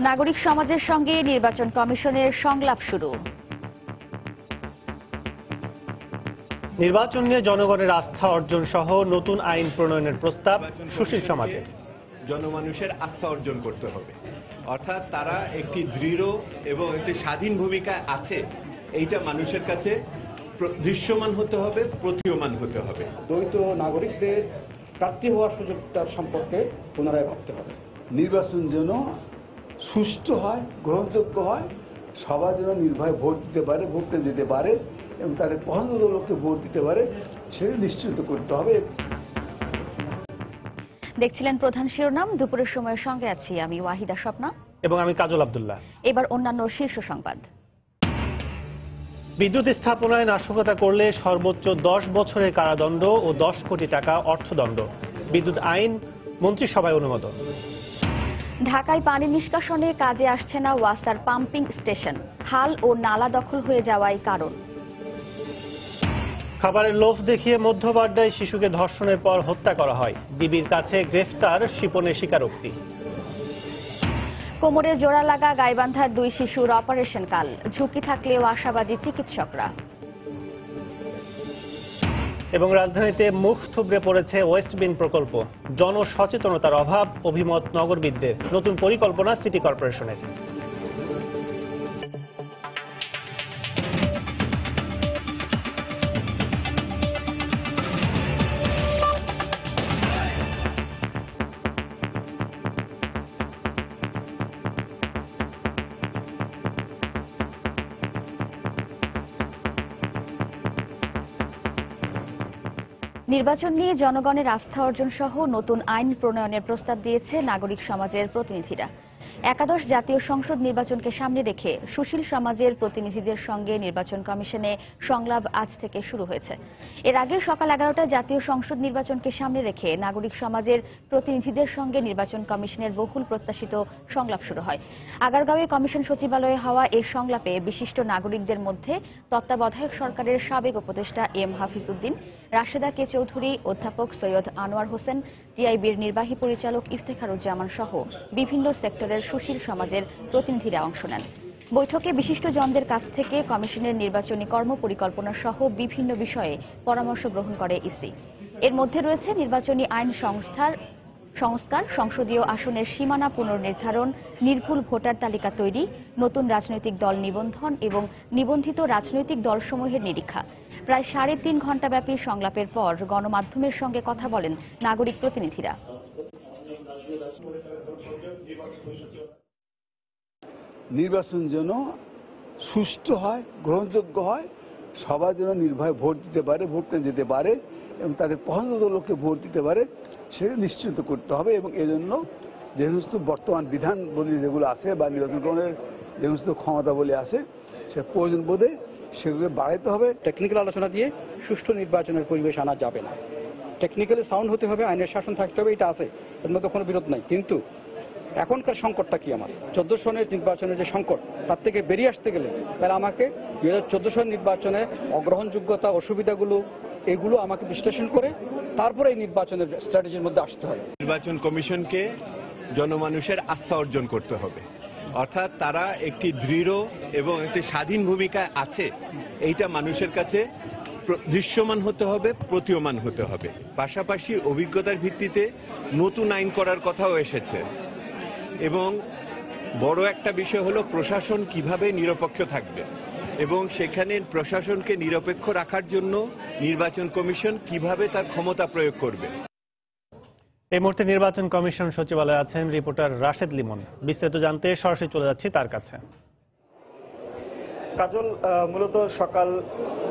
নাগরিক সমাজের সঙ্গে নির্বাচন কমিশনের সংলাপ শুরু। নির্বাচন নিয়ে জনগণের আস্থা অর্জন সহ নতুন আইন প্রণয়নের প্রস্তাব সুশীল সমাজের। জনমানুষের আস্থা অর্জন করতে হবে, অর্থাৎ তারা একটি দৃঢ় এবং একটি স্বাধীন ভূমিকায় আছে, এইটা মানুষের কাছে দৃশ্যমান হতে হবে, প্রতীয়মান হতে হবে। দ্বৈত নাগরিকদের প্রার্থী হওয়ার সুযোগটার সম্পর্কে পুনরায় ভাবতে হবে। নির্বাচন যেন সুষ্ঠু হয়, গ্রহণযোগ্য হয়, সবাই যেন নির্ভয়ে ভোট দিতে পারে, ভোট দিতে পারে এবং তাদের পছন্দ লোককে ভোট দিতে পারে, সেটা নিশ্চিত করতে হবে। দেখছিলেন প্রধান শিরোনাম। দুপুরের সময়ের সঙ্গে আছি আমি ওয়াহিদা স্বপ্না এবং আমি কাজল আব্দুল্লাহ। এবার অন্যান্য শীর্ষ সংবাদ। বিদ্যুৎ স্থাপনায় নাশকতা করলে সর্বোচ্চ 10 বছরের কারাদণ্ড ও 10 কোটি টাকা অর্থদণ্ড। বিদ্যুৎ আইন মন্ত্রিসভায় অনুমোদন। ঢাকায় পানি নিষ্কাশনে কাজে আসছে না ওয়াসার পাম্পিং স্টেশন, খাল ও নালা দখল হয়ে যাওয়াই কারণ। খাবারের লোভ দেখিয়ে মধ্যবাড্ডায় শিশুকে ধর্ষণের পর হত্যা করা হয়, ডিবির কাছে গ্রেফতার শিপনের স্বীকারোক্তি। কোমরে জোড়া লাগা গাইবান্ধার 2 শিশুর অপারেশন কাল, ঝুঁকি থাকলেও আশাবাদী চিকিৎসকরা। এবং রাজধানীতে মুখ থুবড়ে পড়েছে ওয়েস্ট বিন প্রকল্প, জনসচেতনতার অভাব অভিমত নগরবিদদের, নতুন পরিকল্পনা সিটি কর্পোরেশনের। নির্বাচন নিয়ে জনগণের আস্থা অর্জন সহ নতুন আইন প্রণয়নের প্রস্তাব দিয়েছে নাগরিক সমাজের প্রতিনিধিরা। একাদশ জাতীয় সংসদ নির্বাচনকে সামনে রেখে সুশীল সমাজের প্রতিনিধিদের সঙ্গে নির্বাচন কমিশনে সংলাপ আজ থেকে শুরু হয়েছে। এর আগে সকাল 11টায় জাতীয় সংসদ নির্বাচনকে সামনে রেখে নাগরিক সমাজের প্রতিনিধিদের সঙ্গে নির্বাচন কমিশনের বহুল প্রত্যাশিত সংলাপ শুরু হয়। আগারগাঁওয়ে কমিশন সচিবালয়ে হওয়া এই সংলাপে বিশিষ্ট নাগরিকদের মধ্যে তত্ত্বাবধায়ক সরকারের সাবেক উপদেষ্টা এম হাফিজউদ্দিন, রাশেদা কে চৌধুরী, অধ্যাপক সৈয়দ আনোয়ার হোসেন, টিআইবির নির্বাহী পরিচালক ইফতেখারুজ্জামান সহ বিভিন্ন সেক্টরের সুশীল সমাজের প্রতিনিধিরা অংশ নেন। বৈঠকে বিশিষ্টজনদের কাছ থেকে কমিশনের নির্বাচনী কর্মপরিকল্পনা সহ বিভিন্ন বিষয়ে পরামর্শ গ্রহণ করে ইসি। এর মধ্যে রয়েছে নির্বাচনী আইন সংস্কার, সংসদীয় আসনের সীমানা পুনর্নির্ধারণ, নির্ভুল ভোটার তালিকা তৈরি, নতুন রাজনৈতিক দল নিবন্ধন এবং নিবন্ধিত রাজনৈতিক দলসমূহের নিরীক্ষা। প্রায় 3.5 ঘণ্টাব্যাপী সংলাপের পর গণমাধ্যমের সঙ্গে কথা বলেন নাগরিক প্রতিনিধিরা। নির্বাচন যেন সুষ্ঠু হয়, গ্রহণযোগ্য হয়, সবাই যেন নির্ভয়ে ভোট দিতে পারে, ভোট দিতে পারে এবং তাদের পছন্দ লোককে ভোট দিতে পারে, সেটা নিশ্চিত করতে হবে। এবং এজন্য যে সমস্ত বর্তমান বিধান বলি যেগুলো আছে বা নির্বাচন গ্রহণের যে সমস্ত ক্ষমতা বলে আছে, সে প্রয়োজন বোধে সেগুলো বাড়াইতে হবে। টেকনিক্যাল আলোচনা দিয়ে সুষ্ঠু নির্বাচনের পরিবেশ আনা যাবে না। টেকনিক্যালি সাউন্ড হতে হবে, আইনের শাসন থাকতে হবে, এটা আছে, এর মধ্যে কোনো বিরোধ নাই। কিন্তু এখনকার সংকটটা কি? আমার 14 সনের নির্বাচনের যে সংকট, তার থেকে বেরিয়ে আসতে গেলে তাহলে আমাকে 2014 সন নির্বাচনে অগ্রহণযোগ্যতা, অসুবিধাগুলো, এগুলো আমাকে বিশ্লেষণ করে তারপরে এই নির্বাচনের স্ট্র্যাটেজির মধ্যে আসতে হবে। নির্বাচন কমিশনকে জনমানুষের আস্থা অর্জন করতে হবে, অর্থাৎ তারা একটি দৃঢ় এবং একটি স্বাধীন ভূমিকায় আছে, এইটা মানুষের কাছে দৃশ্যমান হতে হবে, প্রতীয়মান হতে হবে। পাশাপাশি অভিজ্ঞতার ভিত্তিতে নতুন আইন করার কথাও এসেছে এবং বড় একটা বিষয় হলো প্রশাসন কিভাবে নিরপেক্ষ থাকবে এবং সেখানে প্রশাসনকে নিরপেক্ষ রাখার জন্য নির্বাচন কমিশন কিভাবে তার ক্ষমতা প্রয়োগ করবে। এই মুহূর্তে নির্বাচন কমিশন সচিবালয়ে আছেন রিপোর্টার রাশেদ লিমন। বিস্তারিত জানতে সরাসরি চলে যাচ্ছি তার কাছে। কাজল, মূলত সকাল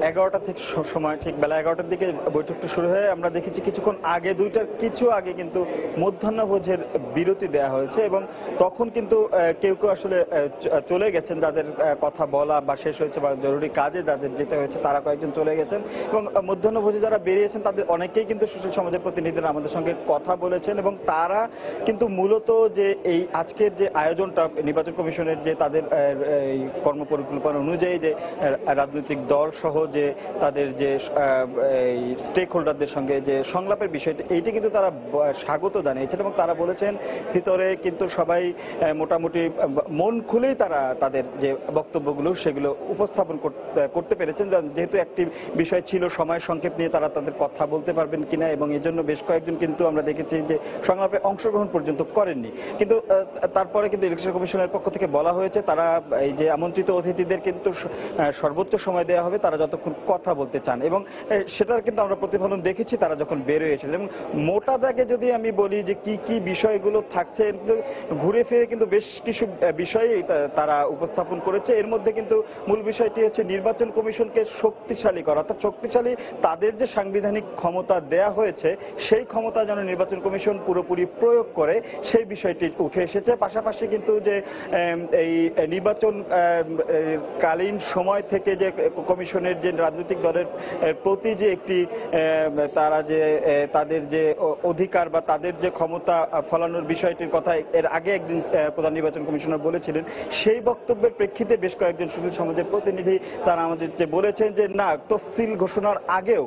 11টা থেকে সময় ঠিক বেলা 11টার দিকে বৈঠকটা শুরু হয়ে আমরা দেখেছি কিছুক্ষণ আগে, 2টার কিছু আগে কিন্তু মধ্যাহ্নভোজের বিরতি দেওয়া হয়েছে এবং তখন কিন্তু কেউ কেউ আসলে চলে গেছেন, যাদের কথা বলা বা শেষ হয়েছে বা জরুরি কাজে যাদের যেতে হয়েছে তারা কয়েকজন চলে গেছেন এবং মধ্যাহ্নভোজে যারা বেরিয়েছেন তাদের অনেকেই কিন্তু সুশীল সমাজের প্রতিনিধিরা আমাদের সঙ্গে কথা বলেছেন এবং তারা কিন্তু মূলত যে এই আজকের যে আয়োজনটা নির্বাচন কমিশনের যে তাদের এই কর্মপরিকল্পনা অনুযায়ী যে রাজনৈতিক দল সহ যে তাদের যে স্টেক হোল্ডারদের সঙ্গে যে সংলাপের বিষয়টি এইটি কিন্তু তারা স্বাগত জানিয়েছেন এবং তারা বলেছেন ভিতরে কিন্তু সবাই মোটামুটি মন খুলেই তারা তাদের যে বক্তব্যগুলো সেগুলো উপস্থাপন করতে পেরেছেন, যেহেতু একটি বিষয় ছিল সময় সংক্ষেপ নিয়ে তারা তাদের কথা বলতে পারবেন কিনা, এবং এজন্য বেশ কয়েকজন কিন্তু আমরা দেখেছি যে সংলাপে অংশগ্রহণ পর্যন্ত করেননি। কিন্তু তারপরে কিন্তু ইলেকশন কমিশনের পক্ষ থেকে বলা হয়েছে তারা এই যে আমন্ত্রিত অতিথিদের কিন্তু সর্বোচ্চ সময় দেওয়া হবে তারা যতক্ষণ কথা বলতে চান, এবং সেটার কিন্তু আমরা প্রতিফলন দেখেছি তারা যখন বের হয়েছিলেন। এবং মোটা দাগে যদি আমি বলি যে কি কি বিষয়গুলো থাকছে, ঘুরে ফিরে কিন্তু বেশ কিছু বিষয় তারা উপস্থাপন করেছে। এর মধ্যে কিন্তু মূল বিষয়টি হচ্ছে নির্বাচন কমিশনকে শক্তিশালী করা, অর্থাৎ শক্তিশালী তাদের যে সাংবিধানিক ক্ষমতা দেয়া হয়েছে সেই ক্ষমতা যেন নির্বাচন কমিশন পুরোপুরি প্রয়োগ করে সেই বিষয়টি উঠে এসেছে। পাশাপাশি কিন্তু যে এই নির্বাচন কালীন সময় থেকে যে কমিশনের যে রাজনৈতিক দলের প্রতি যে একটি তারা যে তাদের যে অধিকার বা তাদের যে ক্ষমতা ফলানোর বিষয়টির কথা এর আগে একদিন প্রধান নির্বাচন কমিশনার বলেছিলেন, সেই বক্তব্যের প্রেক্ষিতে বেশ কয়েকজন সুশীল সমাজের প্রতিনিধি তারা আমাদের যে বলেছেন যে না, তফসিল ঘোষণার আগেও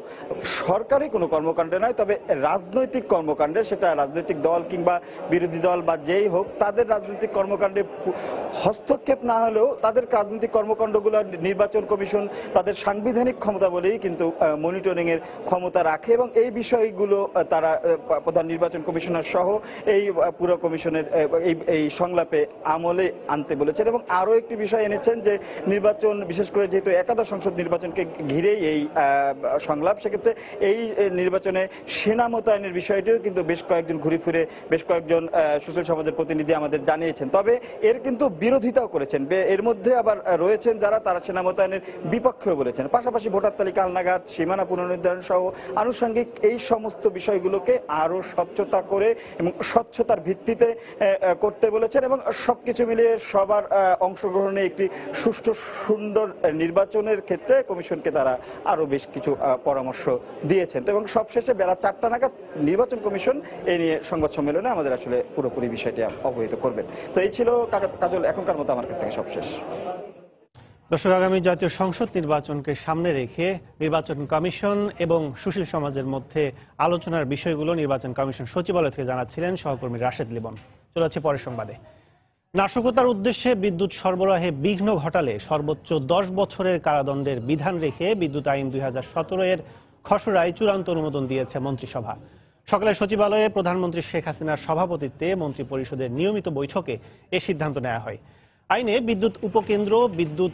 সরকারি কোনো কর্মকাণ্ডে নয়, তবে রাজনৈতিক কর্মকাণ্ডে, সেটা রাজনৈতিক দল কিংবা বিরোধী দল বা যেই হোক, তাদের রাজনৈতিক কর্মকাণ্ডে হস্তক্ষেপ না হলেও তাদের রাজনৈতিক কর্মকাণ্ডগুলো নির্বাচন কমিশন তাদের সাংবিধানিক ক্ষমতা বলেই কিন্তু মনিটরিং এর ক্ষমতা রাখে, এবং এই বিষয়গুলো তারা প্রধান নির্বাচন কমিশনার সহ এই পুরো কমিশনের এই সংলাপে আমলে আনতে বলেছেন। এবং আরো একটি বিষয় এনেছেন যে নির্বাচন, বিশেষ করে যেহেতু একাদশ সংসদ নির্বাচনকে ঘিরেই এই সংলাপ, সেক্ষেত্রে এই নির্বাচনে সেনা মোতায়েনের বিষয়টিও কিন্তু বেশ কয়েকজন ঘুরে ফিরে বেশ কয়েকজন সুশীল সমাজের প্রতিনিধি আমাদের জানিয়েছেন। তবে এর কিন্তু বিরোধিতাও করেছেন, এর মধ্যে আবার রয়েছেন যারা তারা সেনা মোতায়েনের বিপক্ষেও বলেছেন। পাশাপাশি ভোটার তালিকা হালনাগাদ, সীমানা পুনর্নির্ধারণ সহ আনুষঙ্গিক এই সমস্ত বিষয়গুলোকে আরো স্বচ্ছতা করে এবং স্বচ্ছতার ভিত্তিতে করতে বলেছেন, এবং সবকিছু মিলিয়ে সবার অংশগ্রহণে একটি সুষ্ঠু সুন্দর নির্বাচনের ক্ষেত্রে কমিশনকে তারা আরো বেশ কিছু পরামর্শ দিয়েছেন। এবং সবশেষে বেলা 4টা নাগাদ নির্বাচন কমিশন এই নিয়ে সংবাদ সম্মেলনে আমাদের আসলে পুরোপুরি বিষয়টি অবহিত করবেন। তো এই ছিল কাজল এখনকার মতো আমার কাছ থেকে সবশেষ। দর্শক, আগামী জাতীয় সংসদ নির্বাচনকে সামনে রেখে নির্বাচন কমিশন এবং সুশীল সমাজের মধ্যে আলোচনার বিষয়গুলো নির্বাচন কমিশন সচিবালয় থেকে জানাচ্ছিলেন সহকর্মী রাশেদ লিবন। চলে যাচ্ছে পরের সংবাদে। নাশকতার উদ্দেশ্যে বিদ্যুৎ সরবরাহে বিঘ্ন ঘটালে সর্বোচ্চ 10 বছরের কারাদণ্ডের বিধান রেখে বিদ্যুৎ আইন 2017 এর খসড়ায় চূড়ান্ত অনুমোদন দিয়েছে মন্ত্রিসভা। সকালে সচিবালয়ে প্রধানমন্ত্রী শেখ হাসিনার সভাপতিত্বে মন্ত্রী পরিষদের নিয়মিত বৈঠকে এ সিদ্ধান্ত নেওয়া হয়। আইনে বিদ্যুৎ উপকেন্দ্র, বিদ্যুৎ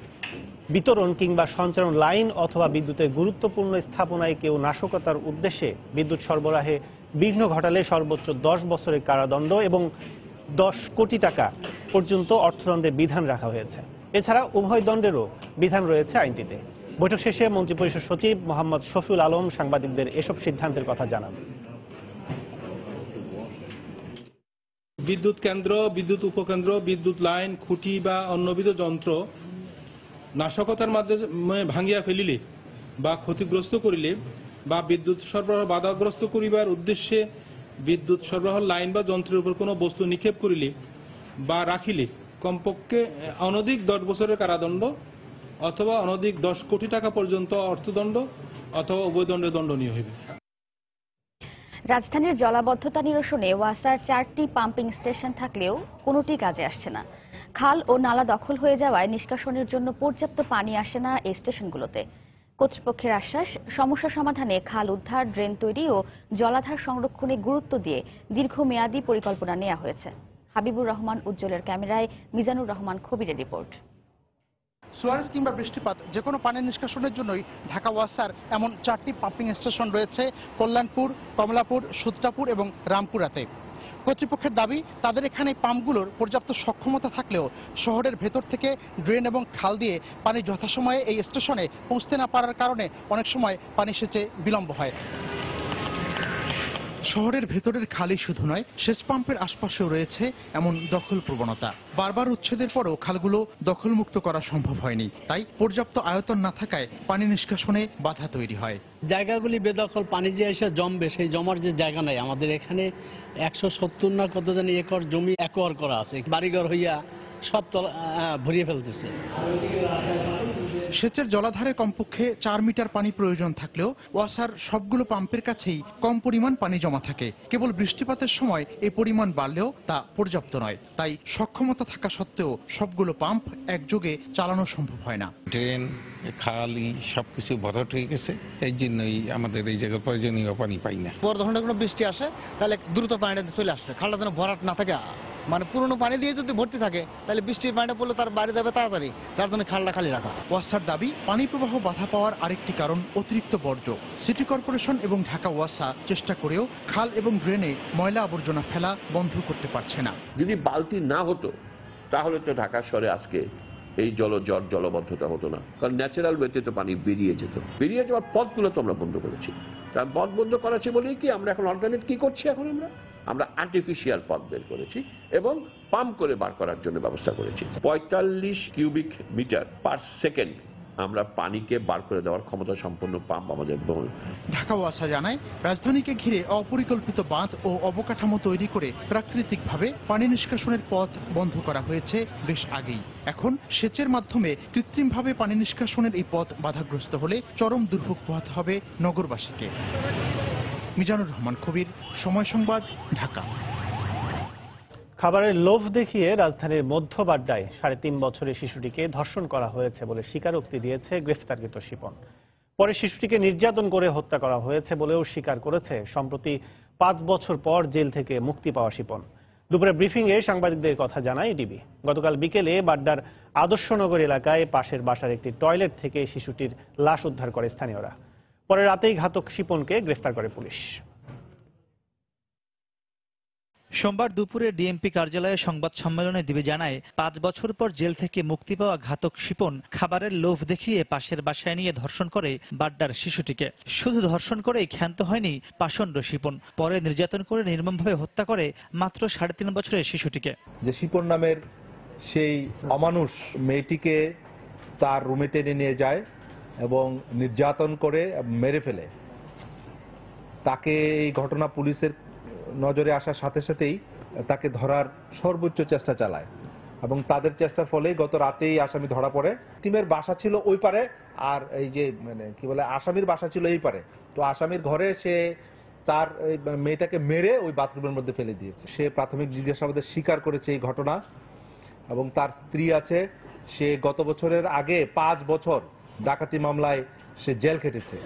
বিতরণ কিংবা সঞ্চারণ লাইন অথবা বিদ্যুতের গুরুত্বপূর্ণ স্থাপনায় কেউ নাশকতার উদ্দেশ্যে বিদ্যুৎ সরবরাহে বিঘ্ন ঘটালে সর্বোচ্চ 10 বছরের কারাদণ্ড এবং 10 কোটি টাকা পর্যন্ত অর্থদণ্ডের বিধান রাখা হয়েছে। এছাড়া উভয় দণ্ডেরও বিধান রয়েছে আইনটিতে। বৈঠক শেষে মন্ত্রিপরিষদ সচিব মোহাম্মদ শফিউল আলম সাংবাদিকদের এসব সিদ্ধান্তের কথা জানান। বিদ্যুৎ কেন্দ্র, বিদ্যুৎ উপকেন্দ্র, বিদ্যুৎ লাইন, খুঁটি বা অন্যবিধ যন্ত্র নাশকতার মাধ্যমে ভাঙিয়া ফেলিলে বা ক্ষতিগ্রস্ত করিলে বা বিদ্যুৎ সরবরাহ বাধাগ্রস্ত করিবার উদ্দেশ্যে বিদ্যুৎ সরবরাহ লাইন বা যন্ত্রের উপর কোনো বস্তু নিক্ষেপ করিলে বা রাখিলে কমপক্ষে অনধিক 10 বছরের কারাদণ্ড অথবা অনধিক 10 কোটি টাকা পর্যন্ত অর্থদণ্ড অথবা উভয় দণ্ডে দণ্ডনীয় হইবে। রাজধানীর জলাবদ্ধতা নিরসনে ওয়াসার 4টি পাম্পিং স্টেশন থাকলেও কোনোটি কাজে আসছে না। খাল ও নালা দখল হয়ে যাওয়ায় নিষ্কাশনের জন্য পর্যাপ্ত পানি আসে না এই স্টেশনগুলোতে। কর্তৃপক্ষের আশ্বাস, সমস্যা সমাধানে খাল উদ্ধার, ড্রেন তৈরি ও জলাধার সংরক্ষণে গুরুত্ব দিয়ে দীর্ঘমেয়াদী পরিকল্পনা নেওয়া হয়েছে। হাবিবুর রহমান উজ্জ্বলের ক্যামেরায় মিজানুর রহমান খবিরের রিপোর্ট। সুয়ারেজ কিংবা বৃষ্টিপাত যে কোনো পানি নিষ্কাশনের জন্যই ঢাকা ওয়াসার এমন 4টি পাম্পিং স্টেশন রয়েছে কল্যাণপুর, কমলাপুর, সুত্রাপুর এবং রামপুরাতে। কর্তৃপক্ষের দাবি, তাদের এখানে পাম্পগুলোর পর্যাপ্ত সক্ষমতা থাকলেও শহরের ভেতর থেকে ড্রেন এবং খাল দিয়ে পানি যথাসময়ে এই স্টেশনে পৌঁছতে না পারার কারণে অনেক সময় পানি সেচে বিলম্ব হয়। শহরের ভেতরের খালই শুধু নয়, সেচ পাম্পের আশপাশেও রয়েছে এমন দখল প্রবণতা। বারবার উচ্ছেদের পরও খালগুলো দখলমুক্ত করা সম্ভব হয়নি, তাই পর্যাপ্ত আয়তন না থাকায় পানি নিষ্কাশনে বাধা তৈরি হয়। জায়গাগুলি বেদখল, পানি যে এসে জমবে সেই জমার যে জায়গা নাই। আমাদের এখানে 170 না কত জানি একর জমি অ্যাকোয়ার করা আছে, বাড়িঘর হইয়া সব ভরিয়ে ফেলতেছে। সেচের জলাধারে কমপক্ষে 4 মিটার পানি প্রয়োজন থাকলেও ওয়াসার সবগুলো পাম্পের কাছেই কম পরিমাণ পানি জমা থাকে। কেবল বৃষ্টিপাতের সময় এই পরিমাণ বাড়লেও তা পর্যাপ্ত নয়। তাই সক্ষমতা থাকা সত্ত্বেও সবগুলো পাম্প একযোগে চালানো সম্ভব হয় না। ড্রেন, খালি সবকিছু ভরাট হয়ে গেছে, এই জন্যই আমাদের এই জায়গায় প্রয়োজনীয় পানি পাই না। বড় ধরনের কোনো বৃষ্টি আসে তাহলে দ্রুত পানিটা চলে আসবে, খালটা যেন ভরাট না থাকে। মানে পুরনো পানি দিয়ে যদি ভর্তি থাকে তাহলে বৃষ্টির পানিটা পড়লে তার বাইরে যাবে তাড়াতাড়ি, যার জন্য খালটা খালি রাখা। ওয়াসার দাবি, পানি প্রবাহ বাধা পাওয়ার আরেকটি কারণ অতিরিক্ত বর্জ্য। সিটি কর্পোরেশন এবং ঢাকা ওয়াসা চেষ্টা করেও খাল এবং ড্রেনে ময়লা আবর্জনা ফেলা বন্ধ করতে পারছে না। যদি বালতি না হতো তাহলে তো ঢাকা শহরে আজকে এই জলবদ্ধতা হতো না, কারণ ন্যাচারাল ওয়েতে তো পানি বেরিয়ে যেত। বেরিয়ে যাওয়ার পথগুলো তো আমরা বন্ধ করেছি। তার পথ বন্ধ করেছি বলেই কি আমরা এখন অল্টারনেট কি করছি, এখন আমরা আর্টিফিশিয়াল পথ বের করেছি এবং পাম্প করে বার করার জন্য ব্যবস্থা করেছি। 45 কিউবিক মিটার পার সেকেন্ড আমরা পানিকে বার করে দেওয়ার ক্ষমতা সম্পন্ন পাম্প আমাদের। ঢাকা ওয়াসা জানায়, রাজধানীকে ঘিরে অপরিকল্পিত বাঁধ ও অবকাঠামো তৈরি করে প্রাকৃতিকভাবে পানি নিষ্কাশনের পথ বন্ধ করা হয়েছে বেশ আগেই। এখন সেচের মাধ্যমে কৃত্রিমভাবে পানি নিষ্কাশনের এই পথ বাধাগ্রস্ত হলে চরম দুর্ভোগ পোহাতে হবে নগরবাসীকে। মিজানুর রহমান কবির, সময় সংবাদ, ঢাকা। খাবারের লোভ দেখিয়ে রাজধানীর মধ্য বাড্ডায় 3.5 বছরের শিশুটিকে ধর্ষণ করা হয়েছে বলে স্বীকারোক্তি দিয়েছে গ্রেফতারকৃত শিপন। পরে শিশুটিকে নির্যাতন করে হত্যা করা হয়েছে বলেও স্বীকার করেছে সম্প্রতি 5 বছর পর জেল থেকে মুক্তি পাওয়া শিপন। দুপুরে ব্রিফিংয়ে সাংবাদিকদের কথা জানায় ডিবি। গতকাল বিকেলে বাড্ডার আদর্শনগর এলাকায় পাশের বাসার একটি টয়লেট থেকে শিশুটির লাশ উদ্ধার করে স্থানীয়রা। পরে রাতেই ঘাতক শিপনকে গ্রেফতার করে পুলিশ। সোমবার দুপুরে ডিএমপি কার্যালয়ে সংবাদ সম্মেলনে ডিবি জানায়, 5 বছর পর জেল থেকে মুক্তি পাওয়া ঘাতক শিপন খাবারের লোভ দেখিয়ে পাশের বাসায় নিয়ে ধর্ষণ করে বাড্ডার শিশুটিকে। শুধু ধর্ষণ করেই ক্ষান্ত হয়নি পাষণ্ড শিপন, পরে নির্যাতন করে নির্মমভাবে হত্যা করে মাত্র 3.5 বছরের শিশুটিকে। যে শিপন নামের সেই অমানুষ মেয়েটিকে তার রুমে টেনে নিয়ে যায় এবং নির্যাতন করে মেরে ফেলে। তাকে এই ঘটনা পুলিশের নজরে আসার সাথে সাথেই তাকে ধরার সর্বোচ্চ চেষ্টা চালায় এবং তাদের চেষ্টার ফলেই গত রাতেই আসামি ধরা পড়ে। টিমের বাসা ছিল ওই পারে, আর এই যে আসামির বাসা ছিল এই পারে। তো আসামির ঘরে সে তার মেয়েটাকে মেরে ওই বাথরুমের মধ্যে ফেলে দিয়েছে। সে প্রাথমিক জিজ্ঞাসাবাদে স্বীকার করেছে এই ঘটনা এবং তার স্ত্রী আছে। সে গত বছরের আগে 5 বছর ডাকাতি মামলায় সে জেল খেটেছে।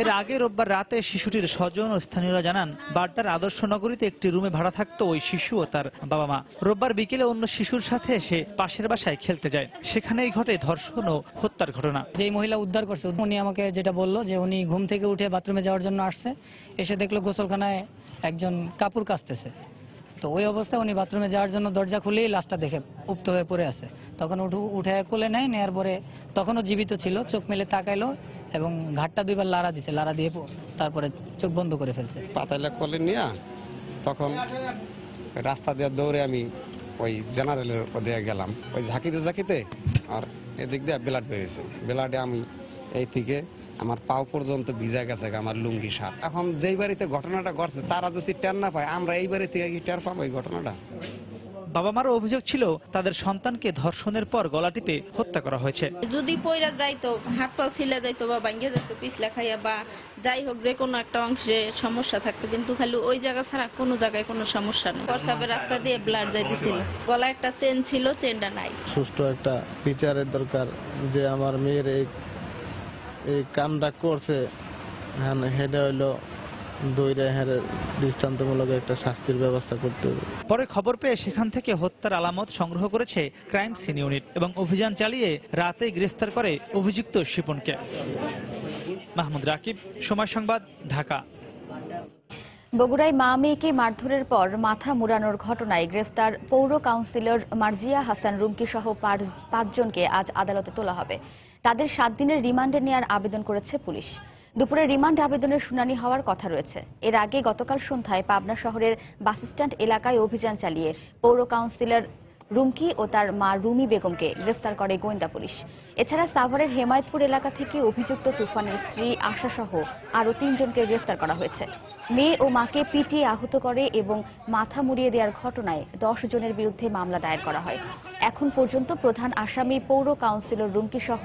এর আগে রোববার রাতে শিশুটির স্বজন ও স্থানীয়রা জানান, বাড্ডার আদর্শ নগরীতে একটি রুমে ভাড়া থাকতো ওই শিশু ও তার বাবা মা। রোববার বিকেলে অন্য শিশুর সাথে এসে পাশের বাসায় খেলতে যায়। সেখানেই ঘটে ধর্ষণ ও হত্যার ঘটনা। যেই মহিলা উদ্ধার করছে উনি আমাকে যেটা বললো যে উনি ঘুম থেকে উঠে বাথরুমে যাওয়ার জন্য আসছে, এসে দেখলো গোসলখানায় একজন কাপড় কাচতেছে। তো ওই অবস্থায় উনি বাথরুমে যাওয়ার জন্য দরজা খুলেই লাশটা দেখে উপ্ত হয়ে পড়ে আছে। তখন উঠে কোলে নেওয়ার পরে তখনও জীবিত ছিল, চোখ মেলে তাকাইলো এবং ঘাটটা 2 বার লাড়া দিছে, লাড়া দিয়ে তারপরে চোখ বন্ধ করে ফেলছে। পাতাইলা কোলে নিয়ে তখন রাস্তা দিয়ে দৌড়ে আমি ওই জেনারেলের দিয়ে গেলাম, ওই ঝাঁকিতে আর এদিক দিয়ে ব্লাড বেরিয়েছে। ব্লাডে আমি এই থেকে আমার পাও পর্যন্ত ভিজা গেছে আমার লুঙ্গি শার্ট। এখন যেই বাড়িতে ঘটনাটা ঘটছে তারা যদি টের না পায়, আমরা এই বাড়ি থেকে কি টের পাবো এই ঘটনাটা? বাবা মারও অভিযোগ ছিল তাদের সন্তানকে ধর্ষণের পর গলা টিপে হত্যা করা হয়েছে। যদি পয়রা যাইতো, হাত পা ছিলে যাইতো বা ভাঙ্গে যাইতো পিছলা খাইয়া বা যাই হোক যে কোনো একটা অংশে সমস্যা থাকতো, কিন্তু খালি ওই জায়গা ছাড়া কোনো জায়গায় কোনো সমস্যা নেই। প্রস্রাবের রাস্তা দিয়ে ব্লাড যাইতেছিল, গলায় একটা চেন ছিল, চেনটা নাই। সুষ্ঠু একটা বিচারের দরকার, যে আমার মেয়ের এই কামটা করছে হেডে হইলো দৃষ্টান্তমূলক একটা শাস্তির ব্যবস্থা করতে হবে। পরে খবর পেয়ে সেখান থেকে হত্যার আলামত সংগ্রহ করেছে ক্রাইম সিন ইউনিট এবং অভিযান চালিয়ে রাতেই গ্রেফতার করে অভিযুক্ত শিপনকে। মাহমুদ রাকিব, সময় সংবাদ, ঢাকা। বগুড়ায় মা মেয়েকে মারধরের পর মাথা মুড়ানোর ঘটনায় গ্রেফতার পৌর কাউন্সিলর মার্জিয়া হাসান রুমকি সহ 5 জনকে আজ আদালতে তোলা হবে। তাদের 7 দিনের রিমান্ডে নেওয়ার আবেদন করেছে পুলিশ। দুপুরে রিমান্ড আবেদনের শুনানি হওয়ার কথা রয়েছে। এর আগে গতকাল সন্ধ্যায় পাবনা শহরের বাসস্ট্যান্ড এলাকায় অভিযান চালিয়ে পৌর কাউন্সিলর রুমকি ও তার মা রুমি বেগমকে গ্রেফতার করে গোয়েন্দা পুলিশ। এছাড়া সাভারের হেমায়তপুর এলাকা থেকে অভিযুক্ত তুফানের স্ত্রী আশা সহ আরও 3 জনকে গ্রেফতার করা হয়েছে। মেয়ে ও মাকে পিটিয়ে আহত করে এবং মাথা মুড়িয়ে দেওয়ার ঘটনায় 10 জনের বিরুদ্ধে মামলা দায়ের করা হয়। এখন পর্যন্ত প্রধান আসামি পৌর কাউন্সিলর রুমকি সহ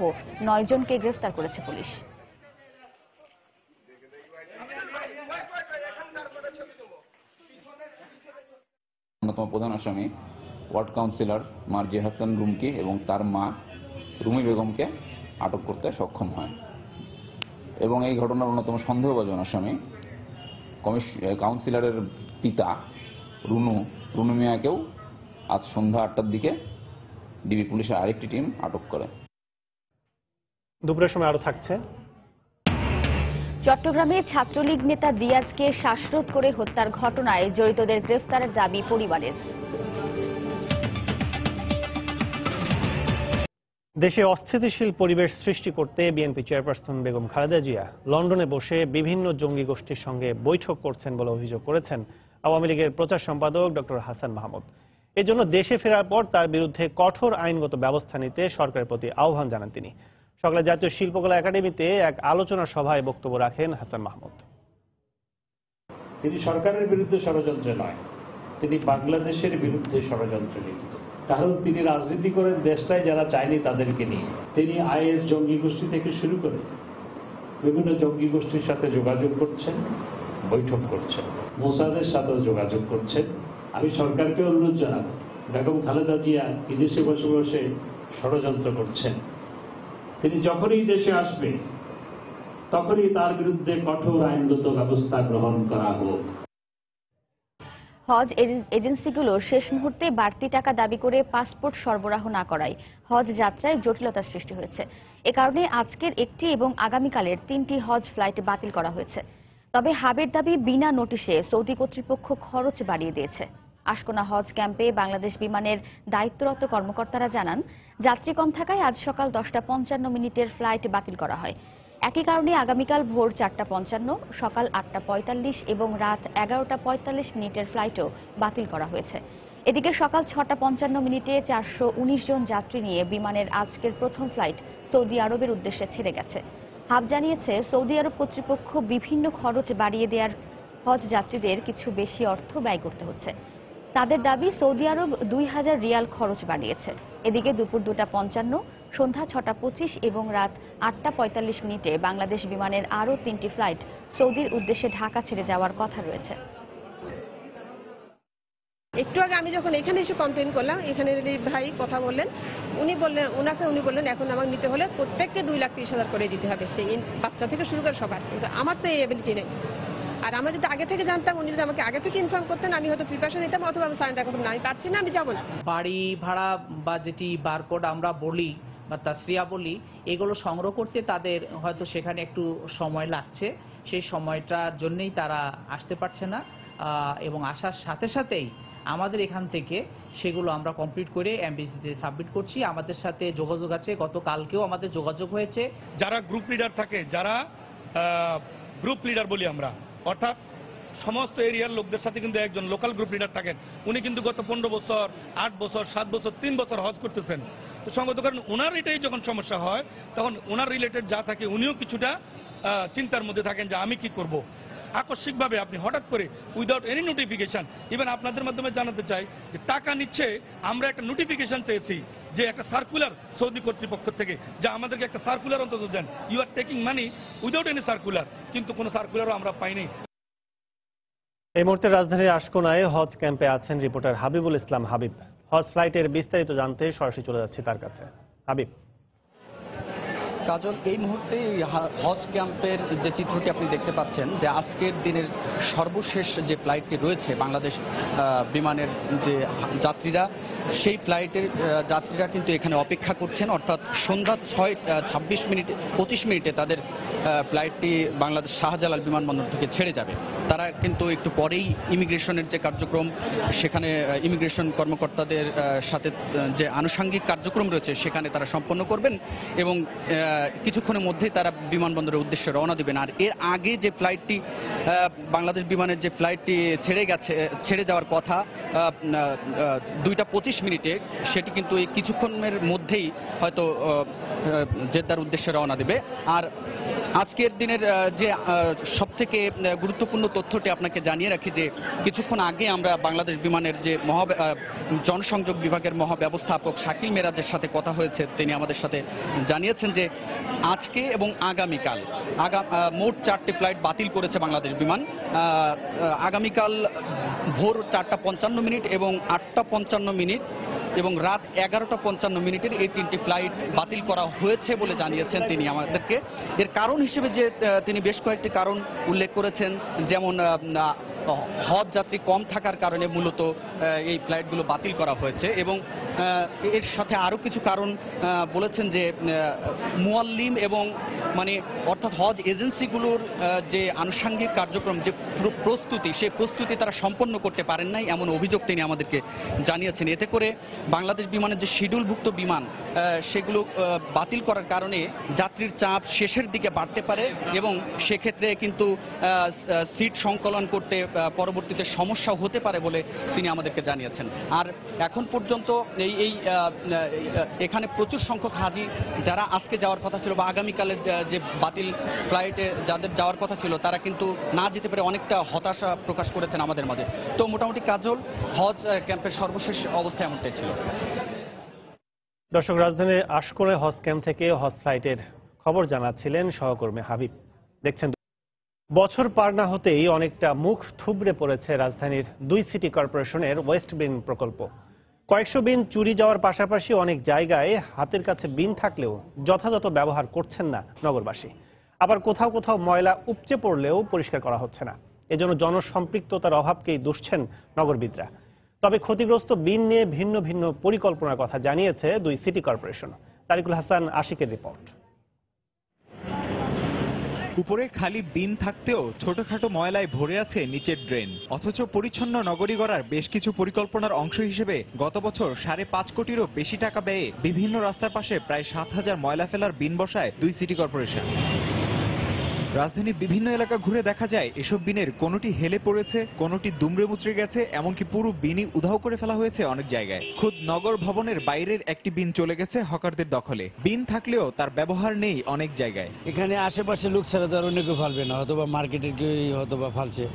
9 জনকে গ্রেফতার করেছে পুলিশ। অন্যতম প্রধান আসামি ওয়ার্ড কাউন্সিলর মার্জি হাসান রুমকি এবং তার মা রুমি বেগমকে আটক করতে সক্ষম হয় এবং এই ঘটনার অন্যতম সন্দেহভাজন আসামি কাউন্সিলরের পিতা রুনু মিয়াকেও আজ সন্ধ্যা 8টার দিকে ডিবি পুলিশের আরেকটি টিম আটক করে। দুপুরের সময় আরো থাকছে। চট্টগ্রামে ছাত্রলীগ নেতা দিয়াজকে শ্বাসরোধ করে হত্যার ঘটনায় জড়িতদের গ্রেফতারের দাবি পরিবারের। দেশে অস্থিতিশীল পরিবেশ সৃষ্টি করতে বিএনপি চেয়ারপারসন বেগম খালেদা জিয়া লন্ডনে বসে বিভিন্ন জঙ্গি গোষ্ঠীর সঙ্গে বৈঠক করছেন বলে অভিযোগ করেছেন আওয়ামী লীগের প্রচার সম্পাদক ডক্টর হাসান মাহমুদ। এজন্য দেশে ফেরার পর তার বিরুদ্ধে কঠোর আইনগত ব্যবস্থা নিতে সরকারের প্রতি আহ্বান জানান তিনি। সকালে জাতীয় শিল্পকলা একাডেমিতে এক আলোচনা সভায় বক্তব্য রাখেন হাসান মাহমুদ। তিনি সরকারের বিরুদ্ধে ষড়যন্ত্রে নয়, তিনি বাংলাদেশের বিরুদ্ধে ষড়যন্ত্র লিপ্ত। কারণ তিনি রাজনীতি করেন দেশটাই যারা চায়নি তাদেরকে নিয়ে। তিনি আইএস জঙ্গি গোষ্ঠী থেকে শুরু করে বিভিন্ন জঙ্গি গোষ্ঠীর সাথে যোগাযোগ করছেন, বৈঠক করছেন, মোসাদের সাথেও যোগাযোগ করছেন। আমি সরকারকে অনুরোধ জানাবো, বেগম খালেদা জিয়া বিদেশে বসে বসে ষড়যন্ত্র করছেন। তিনি যখনই দেশে আসবেন তখনই তার বিরুদ্ধে কঠোর আইনগত ব্যবস্থা গ্রহণ করা হোক। হজ এজেন্সিগুলো শেষ মুহূর্তে বাড়তি টাকা দাবি করে পাসপোর্ট সরবরাহ না করায় হজ যাত্রায় জটিলতা সৃষ্টি হয়েছে। এ কারণে আজকের একটি এবং আগামীকালের 3টি হজ ফ্লাইট বাতিল করা হয়েছে। তবে হাবের দাবি বিনা নোটিশে সৌদি কর্তৃপক্ষ খরচ বাড়িয়ে দিয়েছে। আশকোনা হজ ক্যাম্পে বাংলাদেশ বিমানের দায়িত্বরত কর্মকর্তারা জানান, যাত্রী কম থাকায় আজ সকাল 10:55 ফ্লাইট বাতিল করা হয়। একই কারণে আগামীকাল ভোর 4:55, সকাল 8:45 এবং রাত 11:45 ফ্লাইটও বাতিল করা হয়েছে। এদিকে সকাল 6:55 419 জন যাত্রী নিয়ে বিমানের আজকের প্রথম ফ্লাইট সৌদি আরবের উদ্দেশ্যে ছেড়ে গেছে। হাব জানিয়েছে, সৌদি আরব কর্তৃপক্ষ বিভিন্ন খরচ বাড়িয়ে দেওয়ার হজ যাত্রীদের কিছু বেশি অর্থ ব্যয় করতে হচ্ছে। তাদের দাবি, সৌদি আরব 2000 রিয়াল খরচ বাড়িয়েছে। এদিকে দুপুর 2:55, সন্ধ্যা 6:25 এবং রাত 8:45 বাংলাদেশ বিমানের আরও 3টি ফ্লাইট সৌদির উদ্দেশ্যে ঢাকা ছেড়ে যাওয়ার কথা রয়েছে। একটু আগে আমি যখন এখানে এসে কমপ্লেন করলাম, এখানে ভাই কথা বললেন, উনি বললেন এখন আমাকে নিতে হলে প্রত্যেককে 2,30,000 করে দিতে হবে, সেই বাচ্চা থেকে শুরু করে সবার। কিন্তু আমার তো এই এবিলিটি নেই। আর আমরা যদি আগে থেকে জানতাম, উনি যদি আমাকে আগে থেকে ইনফর্ম করতেন, আমি হয়তো প্রিপারেশন নিতাম, অথবা আমি সারেন্ডার করতাম না। আমি পারছি না, আমি যাবো না। বাড়ি ভাড়া বা যেটি বারকোড আমরা বলি বা তাসরিয়া বলি, এগুলো সংগ্রহ করতে তাদের হয়তো সেখানে একটু সময় লাগছে। সেই সময়টার জন্যই তারা আসতে পারছে না এবং আসার সাথে সাথেই আমাদের এখান থেকে সেগুলো আমরা কমপ্লিট করে এমবিসিতে সাবমিট করছি। আমাদের সাথে যোগাযোগ আছে, গতকালকেও আমাদের যোগাযোগ হয়েছে। যারা গ্রুপ লিডার থাকে, যারা গ্রুপ লিডার বলি আমরা, অর্থাৎ সমস্ত এরিয়ার লোকদের সাথে কিন্তু একজন লোকাল গ্রুপ লিডার থাকেন। উনি কিন্তু গত 15 বছর, 8 বছর, 7 বছর, 3 বছর হজ করতেছেন। তো সঙ্গত কারণ ওনার এটাই যখন সমস্যা হয়, তখন ওনার রিলেটেড যা থাকে উনিও কিছুটা চিন্তার মধ্যে থাকেন যে আমি কি করব। আকস্মিকভাবে আপনি হঠাৎ করে উইদাউট এনি নোটিফিকেশন, ইভেন আপনাদের মাধ্যমে জানাতে চাই যে টাকা নিচ্ছে, আমরা একটা নোটিফিকেশন চেয়েছি যে একটা সার্কুলার সৌদি কর্তৃপক্ষ থেকে, যে আমাদেরকে একটা সার্কুলার অন্তত দেন, you are taking money without any circular, কিন্তু কোনো সার্কুলারও আমরা পাইনি। এই মুহূর্তে রাজধানীর আশকোনায় হজ ক্যাম্পে আছেন রিপোর্টার হাবিবুল ইসলাম হাবিব। হজ ফ্লাইটের বিস্তারিত জানতে সরাসরি চলে যাচ্ছি তার কাছে। হাবিব। কাজল, এই মুহূর্তে হজ ক্যাম্পের যে চিত্রটি আপনি দেখতে পাচ্ছেন, যে আজকের দিনের সর্বশেষ যে ফ্লাইটটি রয়েছে বাংলাদেশ বিমানের যে যাত্রীরা, সেই ফ্লাইটের যাত্রীরা কিন্তু এখানে অপেক্ষা করছেন। অর্থাৎ সন্ধ্যা 6:25 মিনিটে তাদের ফ্লাইটটি বাংলাদেশ শাহজালাল বিমানবন্দর থেকে ছেড়ে যাবে। তারা কিন্তু একটু পরেই ইমিগ্রেশনের যে কার্যক্রম, সেখানে ইমিগ্রেশন কর্মকর্তাদের সাথে যে আনুষঙ্গিক কার্যক্রম রয়েছে সেখানে তারা সম্পন্ন করবেন এবং কিছুক্ষণের মধ্যেই তারা বিমানবন্দরের উদ্দেশ্যে রওনা দিবেন। আর এর আগে যে ফ্লাইটটি বাংলাদেশ বিমানের যে ফ্লাইটটি ছেড়ে যাওয়ার কথা 2:25 সেটি কিন্তু এই কিছুক্ষণের মধ্যেই হয়তো জেদ্দার উদ্দেশ্যে রওনা দেবে। আর আজকের দিনের যে সবথেকে গুরুত্বপূর্ণ তথ্যটি আপনাকে জানিয়ে রাখি যে কিছুক্ষণ আগে আমরা বাংলাদেশ বিমানের যে জনসংযোগ বিভাগের মহাব্যবস্থাপক শাকিল মেরাজের সাথে কথা হয়েছে। তিনি আমাদের সাথে জানিয়েছেন যে আজকে এবং আগামীকাল মোট 4টি ফ্লাইট বাতিল করেছে বাংলাদেশ বিমান। আগামীকাল ভোর 4:55 এবং 8:55 এবং রাত 11:55 এই 3টি ফ্লাইট বাতিল করা হয়েছে বলে জানিয়েছেন তিনি আমাদেরকে। এর কারণ হিসেবে যে তিনি বেশ কয়েকটি কারণ উল্লেখ করেছেন, যেমন হজ যাত্রী কম থাকার কারণে মূলত এই ফ্লাইটগুলো বাতিল করা হয়েছে এবং এর সাথে আরও কিছু কারণ বলেছেন যে মুয়াল্লিম এবং অর্থাৎ হজ এজেন্সিগুলোর যে আনুষঙ্গিক কার্যক্রম যে প্রস্তুতি, সেই প্রস্তুতি তারা সম্পন্ন করতে পারেন নাই, এমন অভিযোগ তিনি আমাদেরকে জানিয়েছেন। এতে করে বাংলাদেশ বিমানের যে শিডিউলভুক্ত বিমান সেগুলো বাতিল করার কারণে যাত্রীর চাপ শেষের দিকে বাড়তে পারে এবং সেক্ষেত্রে কিন্তু সিট সংকলন করতে পরবর্তীতে সমস্যা হতে পারে বলে তিনি আমাদেরকে জানিয়েছেন। আর এখন পর্যন্ত এখানে প্রচুর সংখ্যক হাজি যারা আজকে যাওয়ার কথা ছিল বা আগামীকালের যে বাতিল ফ্লাইটে যাদের যাওয়ার কথা ছিল তারা কিন্তু না যেতে পেরে অনেকটা হতাশা প্রকাশ করেছেন আমাদের মাঝে। তো মোটামুটি কাজল হজ ক্যাম্পের সর্বশেষ অবস্থা এমনটাই ছিল। দর্শক, রাজধানীর আশকোলে হজ ক্যাম্প থেকে হজ ফ্লাইটের খবর জানাচ্ছিলেন সহকর্মী হাবিব। দেখছেন, বছর পার না হতেই অনেকটা মুখ থুবড়ে পড়েছে রাজধানীর 2 সিটি কর্পোরেশনের ওয়েস্ট বিন প্রকল্প। কয়েকশো বিন চুরি যাওয়ার পাশাপাশি অনেক জায়গায় হাতের কাছে বিন থাকলেও যথাযথ ব্যবহার করছেন না নগরবাসী। আবার কোথাও কোথাও ময়লা উপচে পড়লেও পরিষ্কার করা হচ্ছে না। এজন্য জনসম্পৃক্ততার অভাবকেই দুষছেন নগরবিদরা। তবে ক্ষতিগ্রস্ত বিন নিয়ে ভিন্ন ভিন্ন পরিকল্পনার কথা জানিয়েছে 2 সিটি কর্পোরেশন। তারিকুল হাসান আশিকের রিপোর্ট। উপরে খালি বিন থাকতেও ছোটখাটো ময়লায় ভরে আছে নিচের ড্রেন। অথচ পরিচ্ছন্ন নগরী গড়ার বেশ কিছু পরিকল্পনার অংশ হিসেবে গত বছর 5.5 কোটিরও বেশি টাকা ব্যয়ে বিভিন্ন রাস্তার পাশে প্রায় 7,000 ময়লা ফেলার বিন বসায় 2 সিটি কর্পোরেশন। রাজধানীর বিভিন্ন এলাকা ঘুরে দেখা যায় এসব বিনের কোনোটি হেলে পড়েছে, কোনোটি দুমড়ে মুচড়ে গেছে, এমনকি পুরো বিনই উধাও করে ফেলা হয়েছে অনেক জায়গায়। খুদ নগর ভবনের বাইরের একটি বিন চলে গেছে হকারদের দখলে। বিন থাকলেও তার ব্যবহার নেই অনেক জায়গায়। এখানে আশেপাশে লোক ছাড়া তো আর অন্য কেউ ফালবে না, হয়তো বা মার্কেটের কেউ হয়তো বা ফালছে,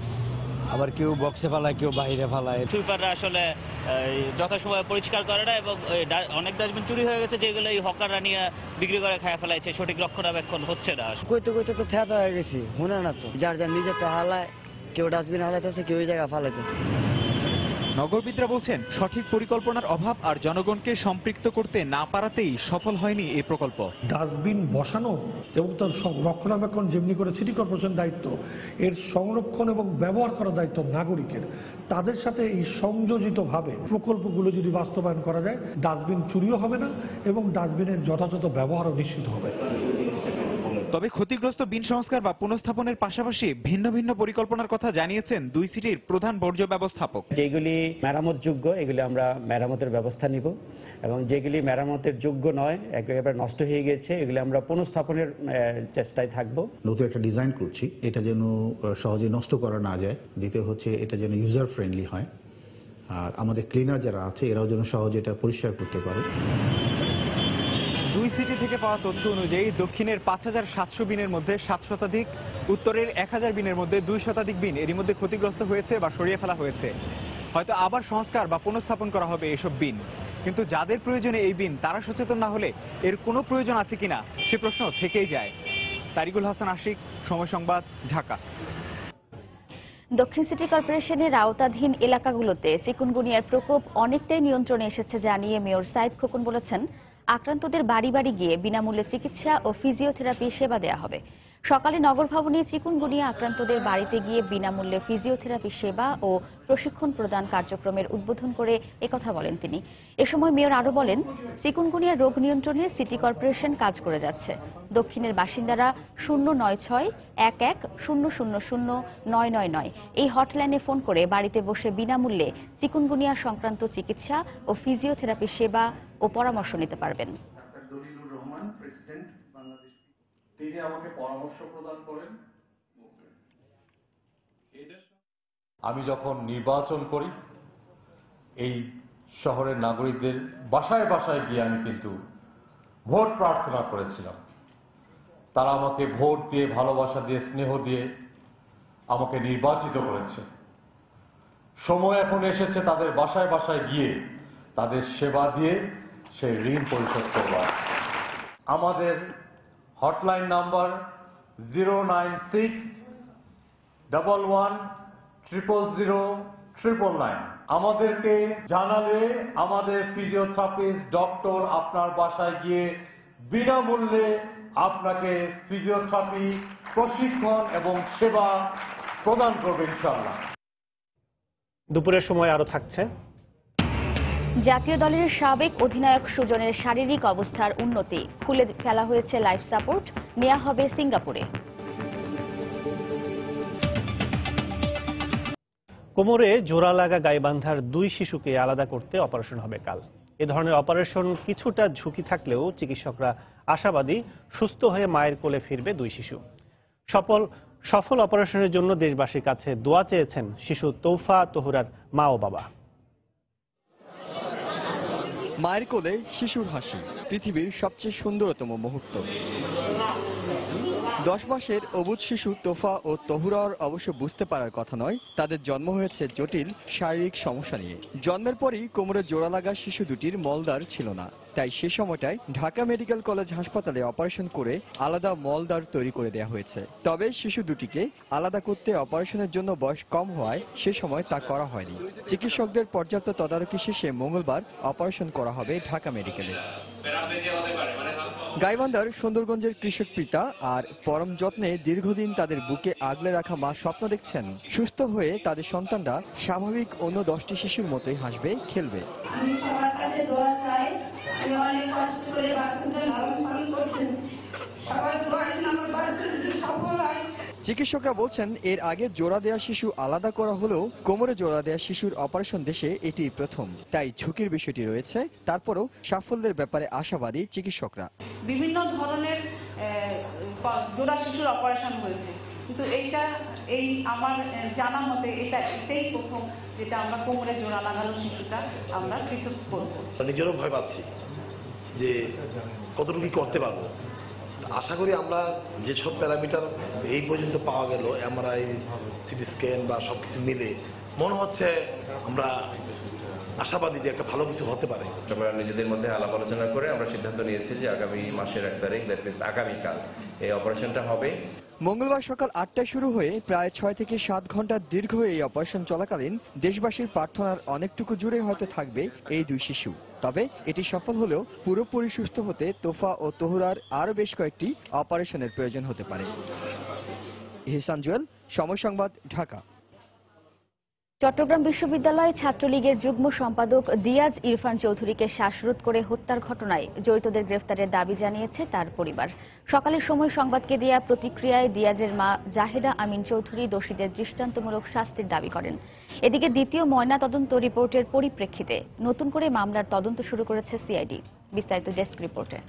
আবার কেউ বক্সে ফালায়, কেউ বাইরে ফালায়। সুইপাররা আসলে যথাসময়ে পরিষ্কার করে না এবং অনেক ডাস্টবিন চুরি হয়ে গেছে যেগুলো এই হকাররা নিয়ে বিক্রি করে খায় ফেলাইছে। সঠিক রক্ষণাবেক্ষণ হচ্ছে না। কইতে কইতে তো থেতা হয়ে গেছি, শুনে না তো। যার যার নিজেরটা হালায়, কেউ ডাস্টবিন হালাইতেছে, কেউ ওই জায়গা ফালাইতেছে। নগরবিদরা বলছেন সঠিক পরিকল্পনার অভাব আর জনগণকে সম্পৃক্ত করতে না পারাতেই সফল হয়নি এই প্রকল্প। ডাস্টবিন বসানো এবং তার রক্ষণাবেক্ষণ যেমনি করে সিটি কর্পোরেশন দায়িত্ব, এর সংরক্ষণ এবং ব্যবহার করার দায়িত্ব নাগরিকের। তাদের সাথে এই সংযোজিতভাবে প্রকল্পগুলো যদি বাস্তবায়ন করা যায়, ডাস্টবিন চুরিও হবে না এবং ডাস্টবিনের যথাযথ ব্যবহারও নিশ্চিত হবে। তবে ক্ষতিগ্রস্ত বিন সংস্কার বা পুনঃস্থাপনের পাশাপাশি ভিন্ন ভিন্ন পরিকল্পনার কথা জানিয়েছেন 2 সিটির প্রধান বর্জ্য ব্যবস্থাপক। যেগুলি মেরামত যোগ্য এগুলি আমরা মেরামতের ব্যবস্থা নিব এবং যেগুলি মেরামতের যোগ্য নয়, একেবারে নষ্ট হয়ে গেছে, এগুলি আমরা পুনঃস্থাপনের চেষ্টায় থাকব। নতুন একটা ডিজাইন করছি, এটা যেন সহজে নষ্ট করা না যায়। দ্বিতীয় হচ্ছে এটা যেন ইউজার ফ্রেন্ডলি হয়, আর আমাদের ক্লিনার যারা আছে এরাও যেন সহজে এটা পরিষ্কার করতে পারে। 2 সিটি থেকে পাওয়া তথ্য অনুযায়ী দক্ষিণের 5,700 বিনের মধ্যে 7%, উত্তরের 1,000 বিনের মধ্যে 2% বিন এরই মধ্যে ক্ষতিগ্রস্ত হয়েছে বা সরিয়ে ফেলা হয়েছে। হয়তো আবার সংস্কার বা পুনঃস্থাপন করা হবে এসব বিন, কিন্তু যাদের প্রয়োজনে এই বিন তারা সচেতন না হলে এর কোনো প্রয়োজন আছে কিনা সে প্রশ্ন থেকেই যায়। তারিকুল হাসান আশিক, সময় সংবাদ, ঢাকা। দক্ষিণ সিটি কর্পোরেশনের আওতাধীন এলাকাগুলোতে চিকুনগুনিয়ার প্রকোপ অনেকটাই নিয়ন্ত্রণে এসেছে জানিয়ে মেয়র সাইদ খোকন বলেছেন, আক্রান্তদের বাড়ি বাড়ি গিয়ে বিনামূল্যে চিকিৎসা ও ফিজিওথেরাপি সেবা দেওয়া হবে। সকালে নগর ভবনে চিকুনগুনিয়া আক্রান্তদের বাড়িতে গিয়ে বিনামূল্যে ফিজিওথেরাপি সেবা ও প্রশিক্ষণ প্রদান কার্যক্রমের উদ্বোধন করে একথা বলেন তিনি। এ সময় মেয়র আরও বলেন, চিকুনগুনিয়া রোগ নিয়ন্ত্রণে সিটি কর্পোরেশন কাজ করে যাচ্ছে। দক্ষিণের বাসিন্দারা 09611000999 এই হটলাইনে ফোন করে বাড়িতে বসে বিনামূল্যে চিকুনগুনিয়া সংক্রান্ত চিকিৎসা ও ফিজিওথেরাপি সেবা ও পরামর্শ নিতে পারবেন। তিনি আমাকে পরামর্শ প্রদান করেন। আমি যখন নির্বাচন করি এই শহরের নাগরিকদের বাসায় বাসায় গিয়ে আমি কিন্তু ভোট প্রার্থনা করেছিলাম। তারা আমাকে ভোট দিয়ে, ভালোবাসা দিয়ে, স্নেহ দিয়ে আমাকে নির্বাচিত করেছে। সময় এখন এসেছে তাদের বাসায় বাসায় গিয়ে তাদের সেবা দিয়ে সেই ঋণ পরিশোধ করবার। আমাদের হটলাইন নাম্বার 09611000099। আমাদেরকে জানালে আমাদের ফিজিওথেরাপিস্ট ডক্টর আপনার বাসায় গিয়ে বিনামূল্যে আপনাকে ফিজিওথেরাপি প্রশিক্ষণ এবং সেবা প্রদান করবে ইনশাআল্লাহ। দুপুরের সময় আরো থাকছে। জাতীয় দলের সাবেক অধিনায়ক সুজনের শারীরিক অবস্থার উন্নতি, খুলে ফেলা হয়েছে লাইফ সাপোর্ট, নেওয়া হবে সিঙ্গাপুরে। কোমরে জোড়া লাগা গাইবান্ধার 2 শিশুকে আলাদা করতে অপারেশন হবে কাল। এ ধরনের অপারেশন কিছুটা ঝুঁকি থাকলেও চিকিৎসকরা আশাবাদী সুস্থ হয়ে মায়ের কোলে ফিরবে 2 শিশু। সফল অপারেশনের জন্য দেশবাসীর কাছে দোয়া চেয়েছেন শিশু তৌফা তহুরার মা ও বাবা। মায়ের কোলে শিশুর হাসি পৃথিবীর সবচেয়ে সুন্দরতম মুহূর্ত। 10 মাসের অবুঝ শিশু তোফা ও তহুরার অবশ্য বুঝতে পারার কথা নয়, তাদের জন্ম হয়েছে জটিল শারীরিক সমস্যা নিয়ে। জন্মের পরই কোমরে জোড়া লাগা শিশু দুটির মলদ্বার ছিল না, তাই সে সময়টায় ঢাকা মেডিকেল কলেজ হাসপাতালে অপারেশন করে আলাদা মলদ্বার তৈরি করে দেওয়া হয়েছে। তবে শিশু দুটিকে আলাদা করতে অপারেশনের জন্য বয়স কম হওয়ায় সে সময় তা করা হয়নি। চিকিৎসকদের পর্যাপ্ত তদারকি শেষে মঙ্গলবার অপারেশন করা হবে ঢাকা মেডিকেলে। গাইবান্ধার সুন্দরগঞ্জের কৃষক পিতা আর পরম যত্নে দীর্ঘদিন তাদের বুকে আগলে রাখা মা স্বপ্ন দেখছেন সুস্থ হয়ে তাদের সন্তানরা স্বাভাবিক অন্য 10টি শিশুর মতোই হাসবে, খেলবে। চিকিৎসকরা বলছেন এর আগে জোড়া দেয়া শিশু আলাদা করা হলেও কোমরে জোড়া দেয়া শিশুর অপারেশন দেশে এটি প্রথম, তাই ঝুঁকির বিষয়টি রয়েছে। তারপরও সাফল্যের ব্যাপারে আশাবাদী চিকিৎসকরা। বিভিন্ন ধরনের জোড়া শিশুর অপারেশন হয়েছে, কিন্তু এই আমার জানা মতে এটাই প্রথম যেটা আমরা কোমরে জোড়া লাগানো শিশুটা আমরা পৃথক করবো। নিজেরও ভয় পাচ্ছি যে কতটুকু করতে পারবো। আশা করি আমরা যেসব প্যারামিটার এই পর্যন্ত পাওয়া গেল, এমআরআই, সিটি স্ক্যান বা সবকিছু মিলে মনে হচ্ছে আমরা আশাবাদী যে একটা ভালো কিছু হতে পারে। আমরা নিজেদের মধ্যে আলাপ আলোচনা করে আমরা সিদ্ধান্ত নিয়েছি যে আগামী মাসের 1 তারিখ, দ্যাট মিনস আগামীকাল এই অপারেশনটা হবে। মঙ্গলবার সকাল 8টায় শুরু হয়ে প্রায় 6 থেকে 7 ঘন্টা দীর্ঘ এই অপারেশন চলাকালীন দেশবাসীর প্রার্থনার অনেকটুকু জুড়ে হয়তো থাকবে এই 2 শিশু। তবে এটি সফল হলেও পুরোপুরি সুস্থ হতে তোফা ও তহুরার আরও বেশ কয়েকটি অপারেশনের প্রয়োজন হতে পারে। ইহসান জুয়েল, সময় সংবাদ, ঢাকা। চট্টগ্রাম বিশ্ববিদ্যালয় ছাত্রলীগের যুগ্ম সম্পাদক দিয়াজ ইরফান চৌধুরীকে শ্বাসরোধ করে হত্যার ঘটনায় জড়িতদের গ্রেফতারের দাবি জানিয়েছে তার পরিবার। সকালের সময় সংবাদকে দেয়া প্রতিক্রিয়ায় দিয়াজের মা জাহেদা আমিন চৌধুরী দোষীদের দৃষ্টান্তমূলক শাস্তির দাবি করেন। এদিকে দ্বিতীয় ময়না তদন্ত রিপোর্টের পরিপ্রেক্ষিতে নতুন করে মামলার তদন্ত শুরু করেছে সিআইডি। বিস্তারিত ডেস্ক রিপোর্টে।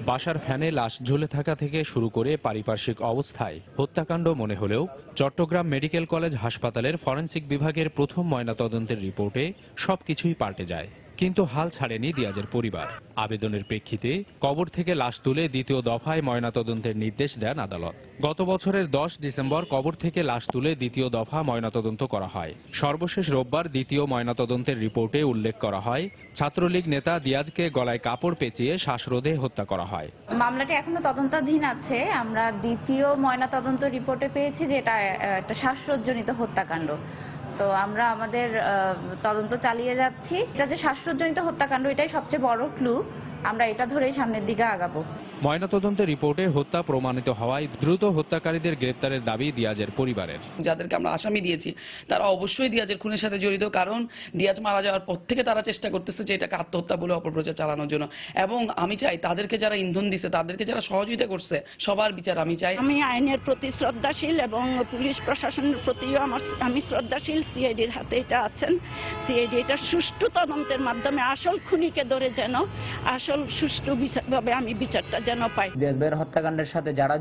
বাসার ফ্যানে লাশ ঝুলে থাকা থেকে শুরু করে পারিপার্শ্বিক অবস্থায় হত্যাকাণ্ড মনে হলেও চট্টগ্রাম মেডিকেল কলেজ হাসপাতালের ফরেনসিক বিভাগের প্রথম ময়নাতদন্তের রিপোর্টে সবকিছুই পাল্টে যায়। কিন্তু হাল ছাড়েনি দিয়াজের পরিবার। আবেদনের প্রেক্ষিতে কবর থেকে লাশ তুলে দ্বিতীয় দফায় ময়নাতদন্তের নির্দেশ দেন আদালত। গত বছরের 10 ডিসেম্বর কবর থেকে লাশ তুলে দ্বিতীয় দফা ময়নাতদন্ত করা হয়। সর্বশেষ রোববার দ্বিতীয় ময়নাতদন্তের রিপোর্টে উল্লেখ করা হয় দিয়াজকে নেতা দিয়াজকে গলায় কাপড় পেঁচিয়ে শ্বাসরোধে হত্যা করা হয়। মামলাটি এখনো তদন্তাধীন আছে। আমরা দ্বিতীয় ময়নাতদন্ত রিপোর্টে পেয়েছি যে এটা একটা শ্বাসরোধজনিত হত্যাকাণ্ড। তো আমরা আমাদের তদন্ত চালিয়ে যাচ্ছি। এটা যে শ্বাসরোধজনিত হত্যাকাণ্ড, এটাই সবচেয়ে বড় ক্লু। আমরা এটা ধরেই সামনের দিকে আগাবো। ময়নাতদন্তের রিপোর্টে হত্যা প্রমাণিত হওয়ায় দ্রুত হত্যাকারীদের গ্রেপ্তারের দাবি দিয়াজের পরিবারের। যাদেরকে আমরা আসামি দিয়েছি তারা অবশ্যই দিয়াজের খুনের সাথে জড়িত, কারণ দিয়াজ মারা যাওয়ার পর থেকে তারা চেষ্টা করতেছে যে এটাকে আত্মহত্যা বলে অপপ্রচার চালানোর জন্য, এবং আমি চাই তাদেরকে যারা ইন্ধন দিচ্ছে, তাদেরকে যারা সহযোগিতা করছে, সবার বিচার আমি চাই। আমি আইনের প্রতি শ্রদ্ধাশীল এবং পুলিশ প্রশাসনের প্রতিও আমি শ্রদ্ধাশীল। সিআইডির হাতে এটা আছেন, সিআইডি এটা সুষ্ঠু তদন্তের মাধ্যমে আসল খুনিকে ধরে যেন আসল সুষ্ঠুভাবে আমি বিচারটা যেন পাই। দিয়াজ ভাইয়ের হত্যাকাণ্ডের সাথে যারা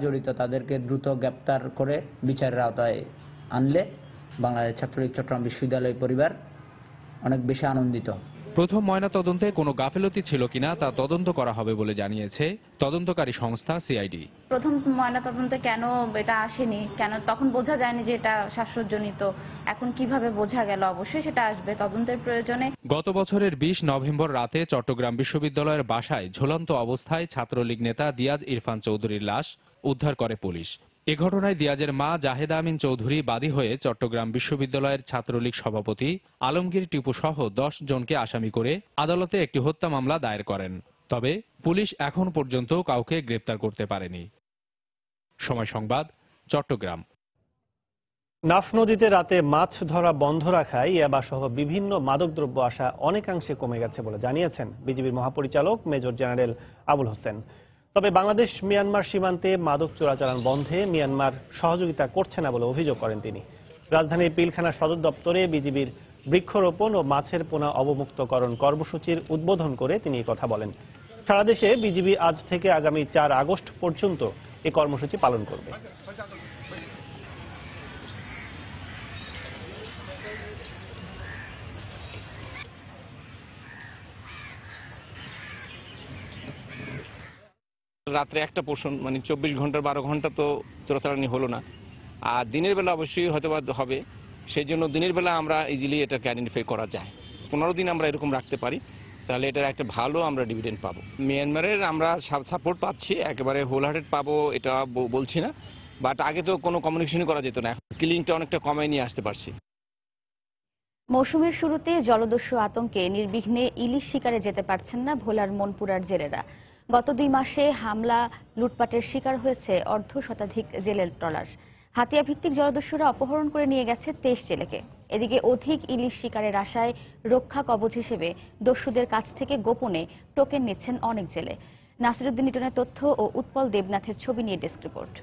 জড়িত তাদেরকে দ্রুত গ্রেপ্তার করে বিচারের আওতায় আনলে বাংলাদেশ ছাত্রলীগ চট্টগ্রাম বিশ্ববিদ্যালয় পরিবার অনেক বেশি আনন্দিত। প্রথম ময়নাতদন্তে কোনো গাফিলতি ছিল কিনা তা তদন্ত করা হবে বলে জানিয়েছে তদন্তকারী সংস্থা সিআইডি। প্রথম ময়নাতদন্তে কেন এটা আসেনি, কেন তখন বোঝা যায়নি যে এটা শ্বাসরোধজনিত, এখন কিভাবে বোঝা গেল? অবশ্যই সেটা আসবে তদন্তের প্রয়োজনে। গত বছরের 20 নভেম্বর রাতে চট্টগ্রাম বিশ্ববিদ্যালয়ের বাসায় ঝুলন্ত অবস্থায় ছাত্রলীগ নেতা দিয়াজ ইরফান চৌধুরীর লাশ উদ্ধার করে পুলিশ। এ ঘটনায় দিয়াজের মা জাহেদা আমিন চৌধুরী বাদী হয়ে চট্টগ্রাম বিশ্ববিদ্যালয়ের ছাত্রলীগ সভাপতি আলমগীর টিপু সহ 10 জনকে আসামি করে আদালতে একটি হত্যা মামলা দায়ের করেন। তবে পুলিশ এখন পর্যন্ত কাউকে গ্রেপ্তার করতে পারেনি। সময় সংবাদ, চট্টগ্রাম। নাফ নদীতে রাতে মাছ ধরা বন্ধ রাখায় ইয়াবাসহ বিভিন্ন মাদকদ্রব্য আসা অনেকাংশে কমে গেছে বলে জানিয়েছেন বিজিবির মহাপরিচালক মেজর জেনারেল আবুল হোসেন। তবে বাংলাদেশ মিয়ানমার সীমান্তে মাদক চোরাচালান বন্ধে মিয়ানমার সহযোগিতা করছে না বলে অভিযোগ করেন তিনি। রাজধানীর পিলখানা সদর দপ্তরে বিজিবির বৃক্ষরোপণ ও মাছের পোনা অবমুক্তকরণ কর্মসূচির উদ্বোধন করে তিনি এই কথা বলেন। সারা দেশে বিজিবি আজ থেকে আগামী 4 আগস্ট পর্যন্ত এই কর্মসূচি পালন করবে। রাত্রে একটা পোর্শন, মানে 24 ঘন্টা 12 ঘন্টা তো চোরাচালানি হলো না, আর দিনের বেলা অবশ্যই হয়তো হবে। সেই জন্য দিনের বেলা আমরা ইজিলি এটাকে আইডেন্টিফাই করা যায়। 15 দিন আমরা এরকম রাখতে পারি, তাহলে এটার একটা ভালো আমরা ডিভিডেন্ড পাবো। মিয়ানমারের আমরা সাপোর্ট পাচ্ছি, একেবারে হোল হার্টেড পাবো এটা বলছি না, বাট আগে তো কোনো কমিউনিকেশনই করা যেত না, কিলিংটা অনেকটা কমায় নিয়ে আসতে পারছি। মৌসুমের শুরুতে জলদস্যু আতঙ্কে নির্বিঘ্নে ইলিশ শিকারে যেতে পারছেন না ভোলার মনপুরার জেলেরা। গত 2 মাসে হামলা লুটপাটের শিকার হয়েছে অর্ধশতাধিক জেলের ট্রলার। হাতিয়া ভিত্তিক জলদস্যুরা অপহরণ করে নিয়ে গেছে 23 জেলেকে। এদিকে অধিক ইলিশ শিকারের আশায় রক্ষা কবচ হিসেবে দস্যুদের কাছ থেকে গোপনে টোকেন নিচ্ছেন অনেক জেলে। নাসিরউদ্দিন লিটনের তথ্য ও উৎপল দেবনাথের ছবি নিয়ে ডেস্ক রিপোর্ট।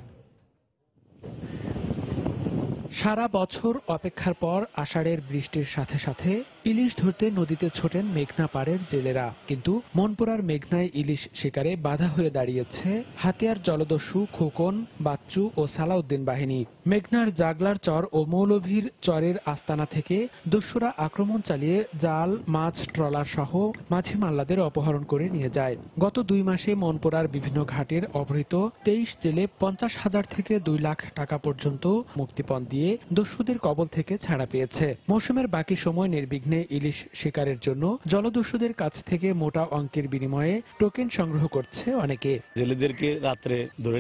সারা বছর অপেক্ষার পর আষাঢ়ের বৃষ্টির সাথে সাথে ইলিশ ধরতে নদীতে ছোটেন মেঘনা পাড়ের জেলেরা, কিন্তু মনপুরার মেঘনায় ইলিশ শিকারে বাধা হয়ে দাঁড়িয়েছে হাতিয়ার জলদস্যু খোকন, বাচ্চু ও সালাউদ্দিন বাহিনী। মেঘনার জাগলার চর ও মৌলভীর চরের আস্তানা থেকে দস্যুরা আক্রমণ চালিয়ে জাল, মাছ, ট্রলার সহ মাঝি মাল্লাদের অপহরণ করে নিয়ে যায়। গত 2 মাসে মনপুরার বিভিন্ন ঘাটের অপহৃত 23 জেলে 50,000 থেকে 2 লাখ টাকা পর্যন্ত মুক্তিপণ দিয়ে দস্যুদের কবল থেকে ছাড়া পেয়েছে। মৌসুমের বাকি সময় নির্বিঘ্নে ইলিশ শিকারের জন্য জলদস্যুদের কাছ থেকে মোটা অঙ্কের বিনিময়ে টোকেন সংগ্রহ করছে অনেকে। জেলেদেরকে রাত্রে ধরে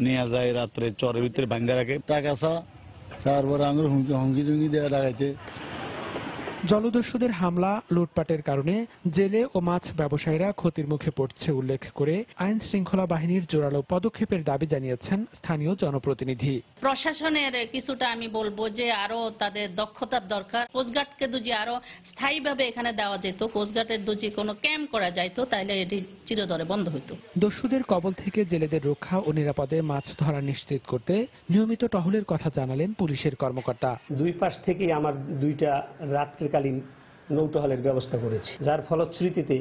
নিয়ে যায়, রাত্রে চরের ভিতরে ভাঙ্গা রাখে, টাকা তারপরে আমরা হুমকি দেওয়া লাগাইতে। জলদস্যুদের হামলা লুটপাটের কারণে জেলে ও মাছ ব্যবসায়ীরা ক্ষতির মুখে পড়ছে উল্লেখ করে আইন শৃঙ্খলা বাহিনীর জোরালো পদক্ষেপের দাবি জানিয়েছেন স্থানীয় জনপ্রতিনিধি। প্রশাসনের কিছুটা আমি বলবো যে আরো তাদের দক্ষতার দরকার। কোস্টগার্ডকে যদি আরো স্থায়ীভাবে এখানে দেওয়া যেত, কোস্টগার্ডের যদি কোনো ক্যাম্প করা যেত, তাহলে এটি চিরতরে বন্ধ হতো। দস্যুদের কবল থেকে জেলেদের রক্ষা ও নিরাপদে মাছ ধরা নিশ্চিত করতে নিয়মিত টহলের কথা জানালেন পুলিশের কর্মকর্তা। 2 পাশ থেকেই আমার 2টা রাত্রিকালীন নৌটহলের ব্যবস্থা করেছে, যার ফলশ্রুতিতে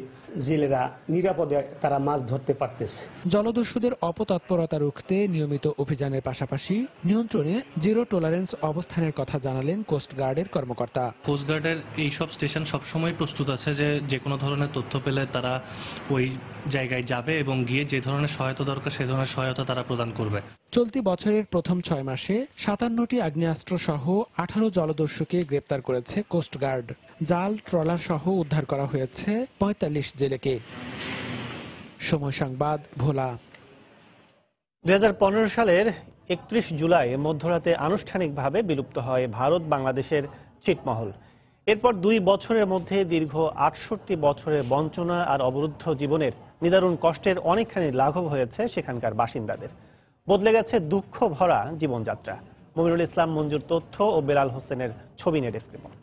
জেলেরা নিরাপদে তারা মাছ ধরতে পারতেছে। জলদস্যুদের অপতৎপরতা রুখতে নিয়মিত অভিযানের পাশাপাশি নিয়ন্ত্রণে জিরো টলারেন্স অবস্থানের কথা জানালেন কোস্টগার্ডের কর্মকর্তা। কোস্টগার্ডের এইসব স্টেশন সবসময় প্রস্তুত আছে যে কোনো ধরনের তথ্য পেলে তারা ওই জায়গায় যাবে এবং গিয়ে যে ধরনের সহায়তা দরকার সে ধরনের সহায়তা তারা প্রদান করবে। চলতি বছরের প্রথম 6 মাসে 57টি আগ্নেয়াস্ত্র সহ 18 জলদস্যুকে গ্রেপ্তার করেছে কোস্টগার্ড। জাল, ট্রলার সহ উদ্ধার করা হয়েছে 45 জেলেকে। সময় সংবাদ, ভোলা। 2015 সালের 31 জুলাই মধ্যরাতে আনুষ্ঠানিকভাবে বিলুপ্ত হয় ভারত বাংলাদেশের ছিটমহল। এরপর 2 বছরের মধ্যে দীর্ঘ 68 বছরের বঞ্চনা আর অবরুদ্ধ জীবনের নিদারুণ কষ্টের অনেকখানি লাঘব হয়েছে সেখানকার বাসিন্দাদের। বদলে গেছে দুঃখ ভরা জীবনযাত্রা। মমিনুল ইসলাম মঞ্জুর তথ্য ও বেলাল হোসেনের ছবি নিয়ে ডেস্ক রিপোর্ট।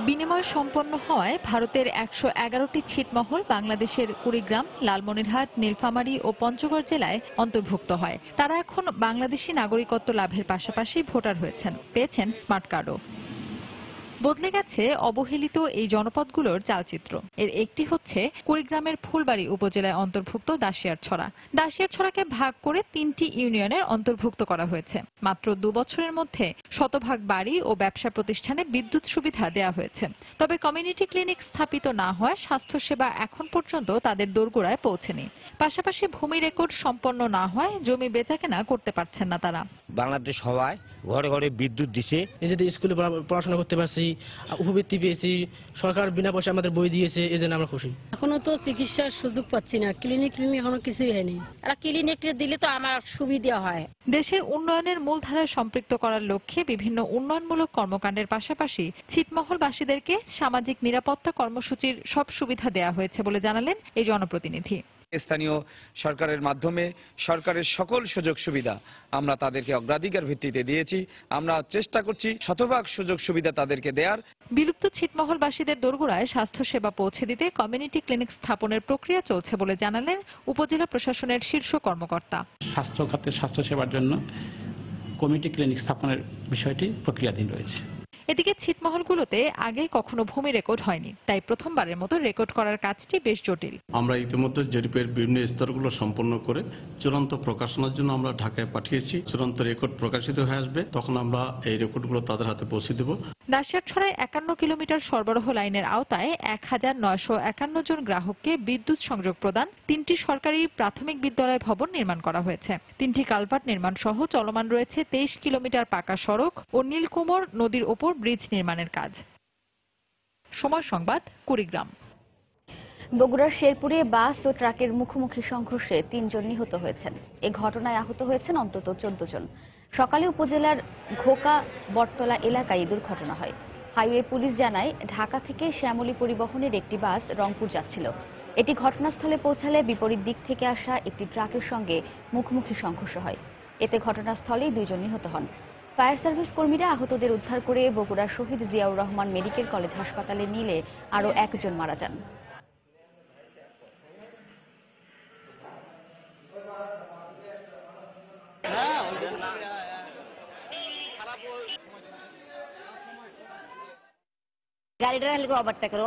বিনিময় সম্পন্ন হওয়ায় ভারতের ১১১টি ছিটমহল বাংলাদেশের কুড়িগ্রাম, লালমনিরহাট, নীলফামারী ও পঞ্চগড় জেলায় অন্তর্ভুক্ত হয়। তারা এখন বাংলাদেশি নাগরিকত্ব লাভের পাশাপাশি ভোটার হয়েছেন, পেয়েছেন স্মার্ট কার্ডও। বদলে গেছে অবহেলিত এই জনপদগুলোর চালচিত্র। এর একটি হচ্ছে কুড়িগ্রামের ফুলবাড়ী উপজেলায় অন্তর্ভুক্ত দাসিয়ারছড়া। দাসিয়ারছড়াকে ভাগ করে ৩টি ইউনিয়নের অন্তর্ভুক্ত করা হয়েছে। মাত্র ২ বছরের মধ্যে শতভাগ বাড়ি ও ব্যবসা প্রতিষ্ঠানে বিদ্যুৎ সুবিধা দেওয়া হয়েছে। তবে কমিউনিটি ক্লিনিক স্থাপিত না হওয়ায় স্বাস্থ্যসেবা এখন পর্যন্ত তাদের দোরগোড়ায় পৌঁছেনি। পাশাপাশি ভূমি রেকর্ড সম্পন্ন না হওয়ায় জমি বেচাকেনা করতে পারছেন না তারা। বাংলাদেশ সবাই ঘরে ঘরে বিদ্যুৎ দিছে, নিজেদের স্কুলে পড়াশোনা করতে পারছি, উপবৃত্তি পেয়েছি, সরকার বিনা পয়সা আমাদের বই দিয়েছে, এই জন্য আমরা খুশি। এখনো তো চিকিৎসার সুযোগ পাচ্ছি না, ক্লিনিক এখনো কিছুই হয়নি। আর ক্লিনিক দিলে তো আমার সুবিধা হয়। দেশের উন্নয়নের মূলধারায় সম্পৃক্ত করার লক্ষ্যে বিভিন্ন উন্নয়নমূলক কর্মকাণ্ডের পাশাপাশি ছিটমহলবাসীদেরকে সামাজিক নিরাপত্তা কর্মসূচির সব সুবিধা দেওয়া হয়েছে বলে জানালেন এই জনপ্রতিনিধি। স্থানীয় সরকারের মাধ্যমে সরকারের সকল সুযোগ সুবিধা আমরা তাদেরকে অগ্রাধিকার ভিত্তিতে দিয়েছি। আমরা চেষ্টা করছি শতভাগ সুযোগ সুবিধা তাদেরকে দেওয়ার। বিলুপ্ত ছিটমহলবাসীদের দোরগোড়ায় স্বাস্থ্যসেবা পৌঁছে দিতে কমিউনিটি ক্লিনিক স্থাপনের প্রক্রিয়া চলছে বলে জানালেন উপজেলা প্রশাসনের শীর্ষ কর্মকর্তা। স্বাস্থ্য খাতের স্বাস্থ্যসেবার জন্য কমিউনিটি ক্লিনিক স্থাপনের বিষয়টি প্রক্রিয়াধীন রয়েছে। এদিকে ছিটমহলগুলোতে আগে কখনো ভূমি রেকর্ড হয়নি, তাই প্রথমবারের মতো রেকর্ড করার কাজটি বেশ জটিল। আমরা ইতিমধ্যে জরিপের বিভিন্ন স্তরগুলো সম্পন্ন করে চূড়ান্ত প্রকাশনার জন্য আমরা ঢাকায় পাঠিয়েছি। চূড়ান্ত রেকর্ড প্রকাশিত হয়ে আসবে, তখন আমরা এই রেকর্ডগুলো তাদের হাতে পৌঁছে দেব। দাসিয়ারছড়ায় ৫১ কিলোমিটার সরবরাহ লাইনের আওতায় ১৯৫১ জন গ্রাহককে বিদ্যুৎ সংযোগ প্রদান, ৩টি সরকারি প্রাথমিক বিদ্যালয় ভবন নির্মাণ করা হয়েছে। 3টি কালভার্ট নির্মাণ সহ চলমান রয়েছে ২৩ কিলোমিটার পাকা সড়ক ও নীলকুমর নদীর ওপর ব্রিজ নির্মাণের কাজ। সময় সংবাদ, কুড়িগ্রাম। বগুড়ার শেরপুরে বাস ও ট্রাকের মুখোমুখি সংঘর্ষে ৩ জন নিহত হয়েছেন। এ ঘটনায় আহত হয়েছেন অন্তত ১৪ জন। সকালে উপজেলার ঘোকা বটতলা এলাকায় দুর্ঘটনা হয়। হাইওয়ে পুলিশ জানায়, ঢাকা থেকে শ্যামলী পরিবহনের একটি বাস রংপুর যাচ্ছিল। এটি ঘটনাস্থলে পৌঁছালে বিপরীত দিক থেকে আসা একটি ট্রাকের সঙ্গে মুখোমুখি সংঘর্ষ হয়। এতে ঘটনাস্থলেই 2 জন নিহত হন। ফায়ার সার্ভিস কর্মীরা আহতদের উদ্ধার করে বগুড়া শহীদ জিয়াউর রহমান মেডিকেল কলেজ হাসপাতালে নিলে আরও 1 জন মারা যান। গাড়িটা ওভারটেক করে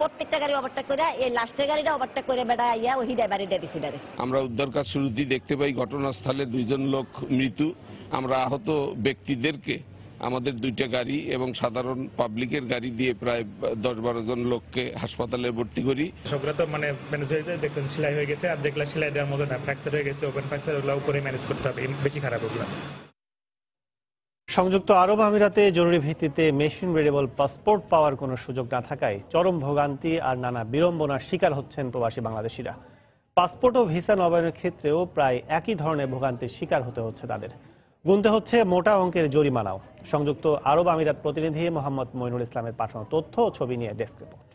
প্রত্যেকটা গাড়ি ওভারটেক করে এই লাস্টের গাড়িটা ওভারটেক করে বেড়া ইয়া ওই বাড়িটা দিছি। আমরা উদ্ধার কাজ শুরুতেই দেখতে পাই ঘটনাস্থলে 2 জন লোক মৃত্যু। আমরা আহত ব্যক্তিদেরকে আমাদের 2টা গাড়ি এবং সাধারণ পাবলিকের গাড়ি দিয়ে প্রায় 10-12 জন লোককে হাসপাতালে ভর্তি করি। সবগুলো তো ম্যানেজ হয়ে যায়, দেখুন সেলাই হয়ে গেছে, আর যেগুলো সেলাই দেওয়ার মতো না, ফ্র্যাকচার হয়ে গেছে, ওপেন ফ্র্যাকচার, ওগুলো করে ম্যানেজ করতে হবে, বেশি খারাপ ওগুলো। সংযুক্ত আরব আমিরাতে জরুরি ভিত্তিতে মেশিন রিডেবল পাসপোর্ট পাওয়ার কোনো সুযোগ না থাকায় চরম ভোগান্তি আর নানা বিড়ম্বনার শিকার হচ্ছেন প্রবাসী বাংলাদেশিরা। পাসপোর্ট ও ভিসা নবায়নের ক্ষেত্রেও প্রায় একই ধরনের ভোগান্তির শিকার হতে হচ্ছে তাদের। গুনতে হচ্ছে মোটা অঙ্কের জরিমানাও। সংযুক্ত আরব আমিরাত প্রতিনিধি মোহাম্মদ মইনুল ইসলামের পাঠানো তথ্য ও ছবি নিয়ে ডেস্ক রিপোর্ট।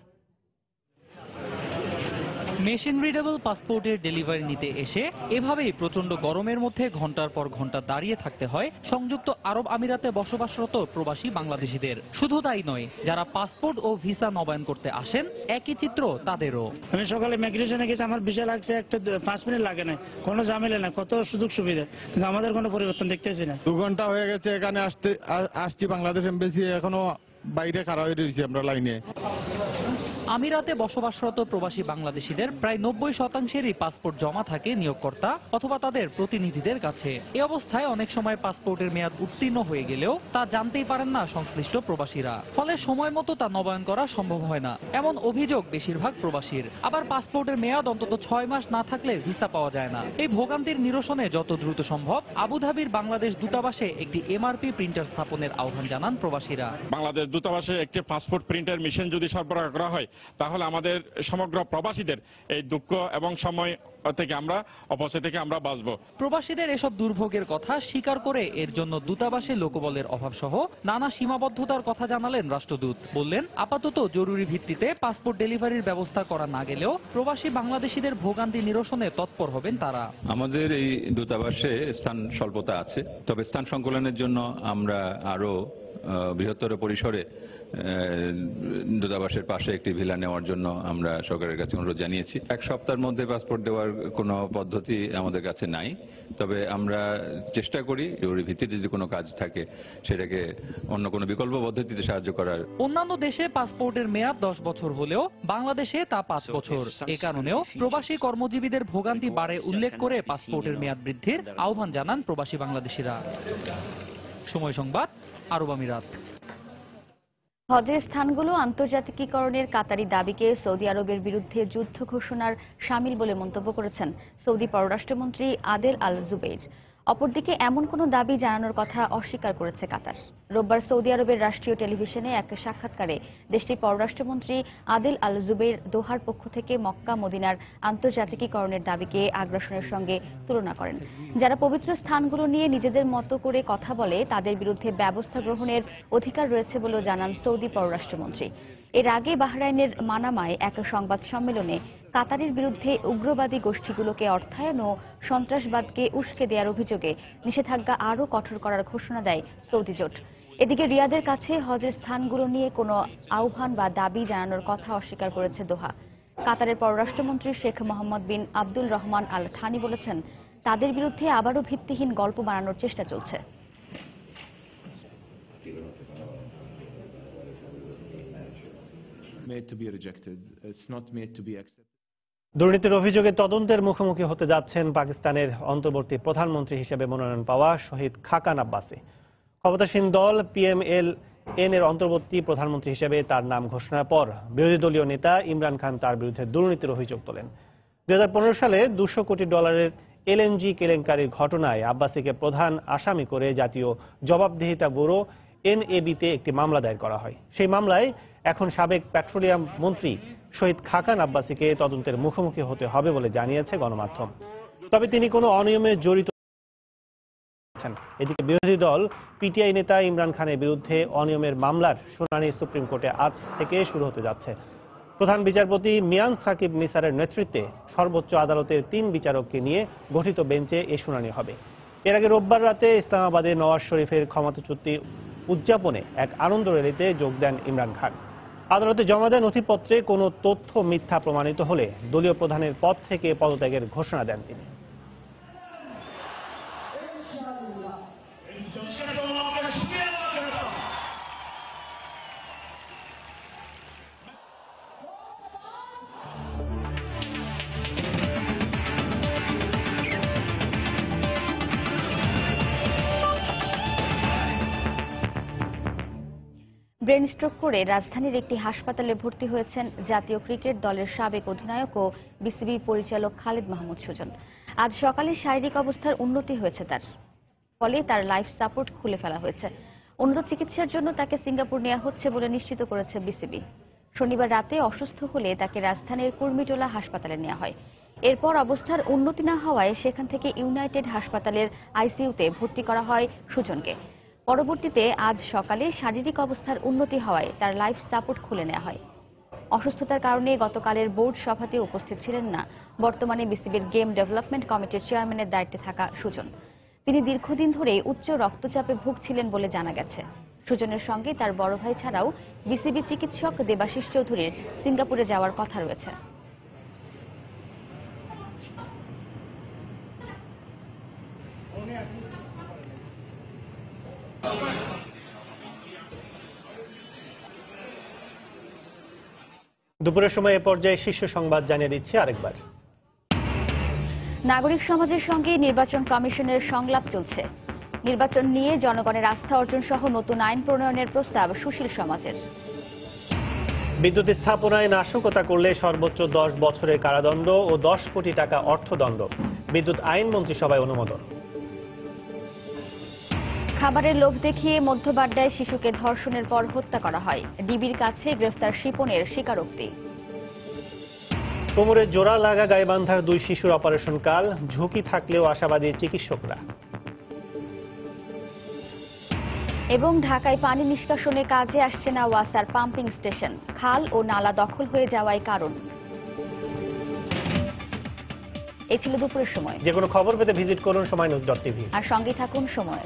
মেশিন রিডেবল পাসপোর্টের ডেলিভারি নিতে এসে এভাবেই প্রচন্ড গরমের মধ্যে ঘন্টার পর ঘন্টা দাঁড়িয়ে থাকতে হয় সংযুক্ত আরব আমিরাতে বসবাসরত প্রবাসী বাংলাদেশিদের। শুধু তাই নয়, যারা পাসপোর্ট ও ভিসা নবায়ন করতে আসেন একই চিত্র তাদেরও। আমি সকালে মাইগ্রেশনে গেছি, আমার ভিসা লাগছে একটা 5 মিনিট লাগে না, কোনো ঝামেলা না, কত সুযোগ সুবিধা, কিন্তু আমাদের কোনো পরিবর্তন দেখতেছি না। 2 ঘন্টা হয়ে গেছে এখানে আসছি বাংলাদেশ এমবেসি, এখনো বাইরে খাড়া হয়ে রয়েছি আমরা লাইনে। আমিরাতে বসবাসরত প্রবাসী বাংলাদেশিদের প্রায় 90%-এরই পাসপোর্ট জমা থাকে নিয়োগকর্তা অথবা তাদের প্রতিনিধিদের কাছে। এ অবস্থায় অনেক সময় পাসপোর্টের মেয়াদ উত্তীর্ণ হয়ে গেলেও তা জানতেই পারেন না সংশ্লিষ্ট প্রবাসীরা। ফলে সময় মতো তা নবায়ন করা সম্ভব হয় না, এমন অভিযোগ বেশিরভাগ প্রবাসীর। আবার পাসপোর্টের মেয়াদ অন্তত 6 মাস না থাকলে ভিসা পাওয়া যায় না। এই ভোগান্তির নিরসনে যত দ্রুত সম্ভব আবুধাবির বাংলাদেশ দূতাবাসে একটি এমআরপি প্রিন্টার স্থাপনের আহ্বান জানান প্রবাসীরা। বাংলাদেশ দূতাবাসে একটি পাসপোর্ট প্রিন্টার মেশিন যদি সরবরাহ করা হয় তাহলে আমাদের সমগ্র প্রবাসীদের এই দুঃখ এবং সময় থেকে আমরা অপচয় থেকে আমরা বাঁচব। প্রবাসীদের এসব দুর্ভোগের কথা স্বীকার করে এর জন্য দূতাবাসে লোকবলের অভাব সহ নানা সীমাবদ্ধতার কথা জানালেন রাষ্ট্রদূত। বললেন, আপাতত জরুরি ভিত্তিতে পাসপোর্ট ডেলিভারির ব্যবস্থা করা না গেলেও প্রবাসী বাংলাদেশিদের ভোগান্তি নিরসনে তৎপর হবেন তারা। আমাদের এই দূতাবাসে স্থান স্বল্পতা আছে, তবে স্থান সংকুলনের জন্য আমরা আরো বৃহত্তর পরিসরে দূতাবাসের পাশে একটি ভিলা নেওয়ার জন্য আমরা সরকারের কাছে অনুরোধ জানিয়েছি। এক সপ্তাহের মধ্যে পাসপোর্ট দেওয়ার কোনো পদ্ধতি আমাদের কাছে নাই, তবে আমরা চেষ্টা করি জরুরি ভিত্তিতে যদি কোনো কাজ থাকে সেটাকে অন্য কোনো বিকল্প পদ্ধতিতে সাহায্য করার। অন্যান্য দেশে পাসপোর্টের মেয়াদ 10 বছর হলেও বাংলাদেশে তা 5 বছর। এ কারণেও প্রবাসী কর্মজীবীদের ভোগান্তি বাড়ে উল্লেখ করে পাসপোর্টের মেয়াদ বৃদ্ধির আহ্বান জানান প্রবাসী বাংলাদেশিরা। সময় সংবাদ, আরব আমিরাত। হজের স্থানগুলো আন্তর্জাতিকীকরণের কাতারি দাবিকে সৌদি আরবের বিরুদ্ধে যুদ্ধ ঘোষণার শামিল বলে মন্তব্য করেছেন সৌদি পররাষ্ট্রমন্ত্রী আদেল আল জুবেইর। অপরদিকে এমন কোনো দাবি জানানোর কথা অস্বীকার করেছে কাতার। রোববার সৌদি আরবের রাষ্ট্রীয় টেলিভিশনে এক সাক্ষাৎকারে দেশটির পররাষ্ট্রমন্ত্রী আদেল আল জুবেইর দোহার পক্ষ থেকে মক্কা মদিনার আন্তর্জাতিকীকরণের দাবিকে আগ্রাসনের সঙ্গে তুলনা করেন। যারা পবিত্র স্থানগুলো নিয়ে নিজেদের মতো করে কথা বলে তাদের বিরুদ্ধে ব্যবস্থা গ্রহণের অধিকার রয়েছে বলেও জানান সৌদি পররাষ্ট্রমন্ত্রী। এর আগে বাহরাইনের মানামায় এক সংবাদ সম্মেলনে কাতারের বিরুদ্ধে উগ্রবাদী গোষ্ঠীগুলোকে অর্থায়ন ও সন্ত্রাসবাদকে উস্কে দেওয়ার অভিযোগে নিষেধাজ্ঞা আরও কঠোর করার ঘোষণা দেয় সৌদি জোট। এদিকে রিয়াদের কাছে হজের স্থানগুলো নিয়ে কোনো আহ্বান বা দাবি জানানোর কথা অস্বীকার করেছে দোহা। কাতারের পররাষ্ট্রমন্ত্রী শেখ মোহাম্মদ বিন আব্দুল রহমান আল থানি বলেছেন, তাদের বিরুদ্ধে আবারও ভিত্তিহীন গল্প বানানোর চেষ্টা চলছে। দুর্নীতির অভিযোগে তদন্তের মুখোমুখি হতে যাচ্ছেন পাকিস্তানের অন্তর্বর্তী প্রধানমন্ত্রী হিসেবে মনোনয়ন পাওয়া শহীদ খাকান আব্বাসি। ক্ষমতাসীন দল PMLN এর অন্তর্বর্তী প্রধানমন্ত্রী হিসেবে তার নাম ঘোষণার পর বিরোধী দলীয় নেতা ইমরান খান তার বিরুদ্ধে দুর্নীতির অভিযোগ তোলেন। 2015 সালে $200 কোটি LNG কেলেঙ্কারির ঘটনায় আব্বাসিকে প্রধান আসামি করে জাতীয় জবাবদিহিতা ব্যুরো NAB-তে একটি মামলা দায়ের করা হয়। সেই মামলায় এখন সাবেক পেট্রোলিয়াম মন্ত্রী শহীদ খাকান আব্বাসিকে তদন্তের মুখোমুখি হতে হবে বলে জানিয়েছে গণমাধ্যম। তবে তিনি কোনো অনিয়মে জড়িত। এদিকে বিরোধী দল PTI নেতা ইমরান খানের বিরুদ্ধে অনিয়মের মামলার শুনানি সুপ্রিম কোর্টে আজ থেকে শুরু হতে যাচ্ছে। প্রধান বিচারপতি মিয়ান সাকিব নিসারের নেতৃত্বে সর্বোচ্চ আদালতের 3 বিচারককে নিয়ে গঠিত বেঞ্চে এই শুনানি হবে। এর আগে রোববার রাতে ইসলামাবাদে নওয়াজ শরীফের ক্ষমতাচ্যুতি উদযাপনে এক আনন্দ র্যালিতে যোগ দেন ইমরান খান। আদালতে জমা দেওয়া নথিপত্রে কোনো তথ্য মিথ্যা প্রমাণিত হলে দলীয় প্রধানের পদ থেকে পদত্যাগের ঘোষণা দেন তিনি। ব্রেন স্ট্রোক করে রাজধানীর একটি হাসপাতালে ভর্তি হয়েছেন জাতীয় ক্রিকেট দলের সাবেক অধিনায়ক ও বিসিবি পরিচালক খালিদ মাহমুদ সুজন। আজ সকালে শারীরিক অবস্থার উন্নতি হয়েছে তার, ফলে তার লাইফ সাপোর্ট খুলে ফেলা হয়েছে। উন্নত চিকিৎসার জন্য তাকে সিঙ্গাপুর নেওয়া হচ্ছে বলে নিশ্চিত করেছে বিসিবি। শনিবার রাতে অসুস্থ হলে তাকে রাজধানীর কুর্মিটোলা হাসপাতালে নেওয়া হয়। এরপর অবস্থার উন্নতি না হওয়ায় সেখান থেকে ইউনাইটেড হাসপাতালের আইসিইউতে ভর্তি করা হয় সুজনকে। পরবর্তীতে আজ সকালে শারীরিক অবস্থার উন্নতি হওয়ায় তার লাইফ সাপোর্ট খুলে নেওয়া হয়। অসুস্থতার কারণে গতকালের বোর্ড সভাতে উপস্থিত ছিলেন না বর্তমানে বিসিবির গেম ডেভেলপমেন্ট কমিটির চেয়ারম্যানের দায়িত্বে থাকা সুজন। তিনি দীর্ঘদিন ধরে উচ্চ রক্তচাপে ভুগছিলেন বলে জানা গেছে। সুজনের সঙ্গে তার বড় ভাই ছাড়াও বিসিবি চিকিৎসক দেবাশিস চৌধুরীর সিঙ্গাপুরে যাওয়ার কথা রয়েছে। দুপুরের সময় এ পর্যায়ে শীর্ষ সংবাদ জানিয়ে দিচ্ছি আরেকবার। নাগরিক সমাজের সঙ্গে নির্বাচন কমিশনের সংলাপ চলছে। নির্বাচন নিয়ে জনগণের আস্থা অর্জন সহ নতুন আইন প্রণয়নের প্রস্তাব সুশীল সমাজের। বিদ্যুৎ স্থাপনায় নাশকতা করলে সর্বোচ্চ 10 বছরের কারাদণ্ড ও 10 কোটি টাকা অর্থদণ্ড। বিদ্যুৎ আইন মন্ত্রিসভায় অনুমোদন। খাবারের লোভ দেখিয়ে মধ্যবাড্ডায় শিশুকে ধর্ষণের পর হত্যা করা হয়। ডিবির কাছে গ্রেফতার শিপনের স্বীকারোক্তি। কোমরে জোড়া লাগা গাইবান্ধার 2 শিশুর অপারেশন কাল, ঝুঁকি থাকলেও আশাবাদী চিকিৎসকরা। এবং ঢাকায় পানি নিষ্কাশনে কাজে আসছে না ওয়াসার পাম্পিং স্টেশন, খাল ও নালা দখল হয়ে যাওয়ায় কারণ। এই ছিল দুপুরের সময়। যে কোনো খবর পেতে ভিজিট করুন সময়নিউজ.tv আর সঙ্গে থাকুন সময়।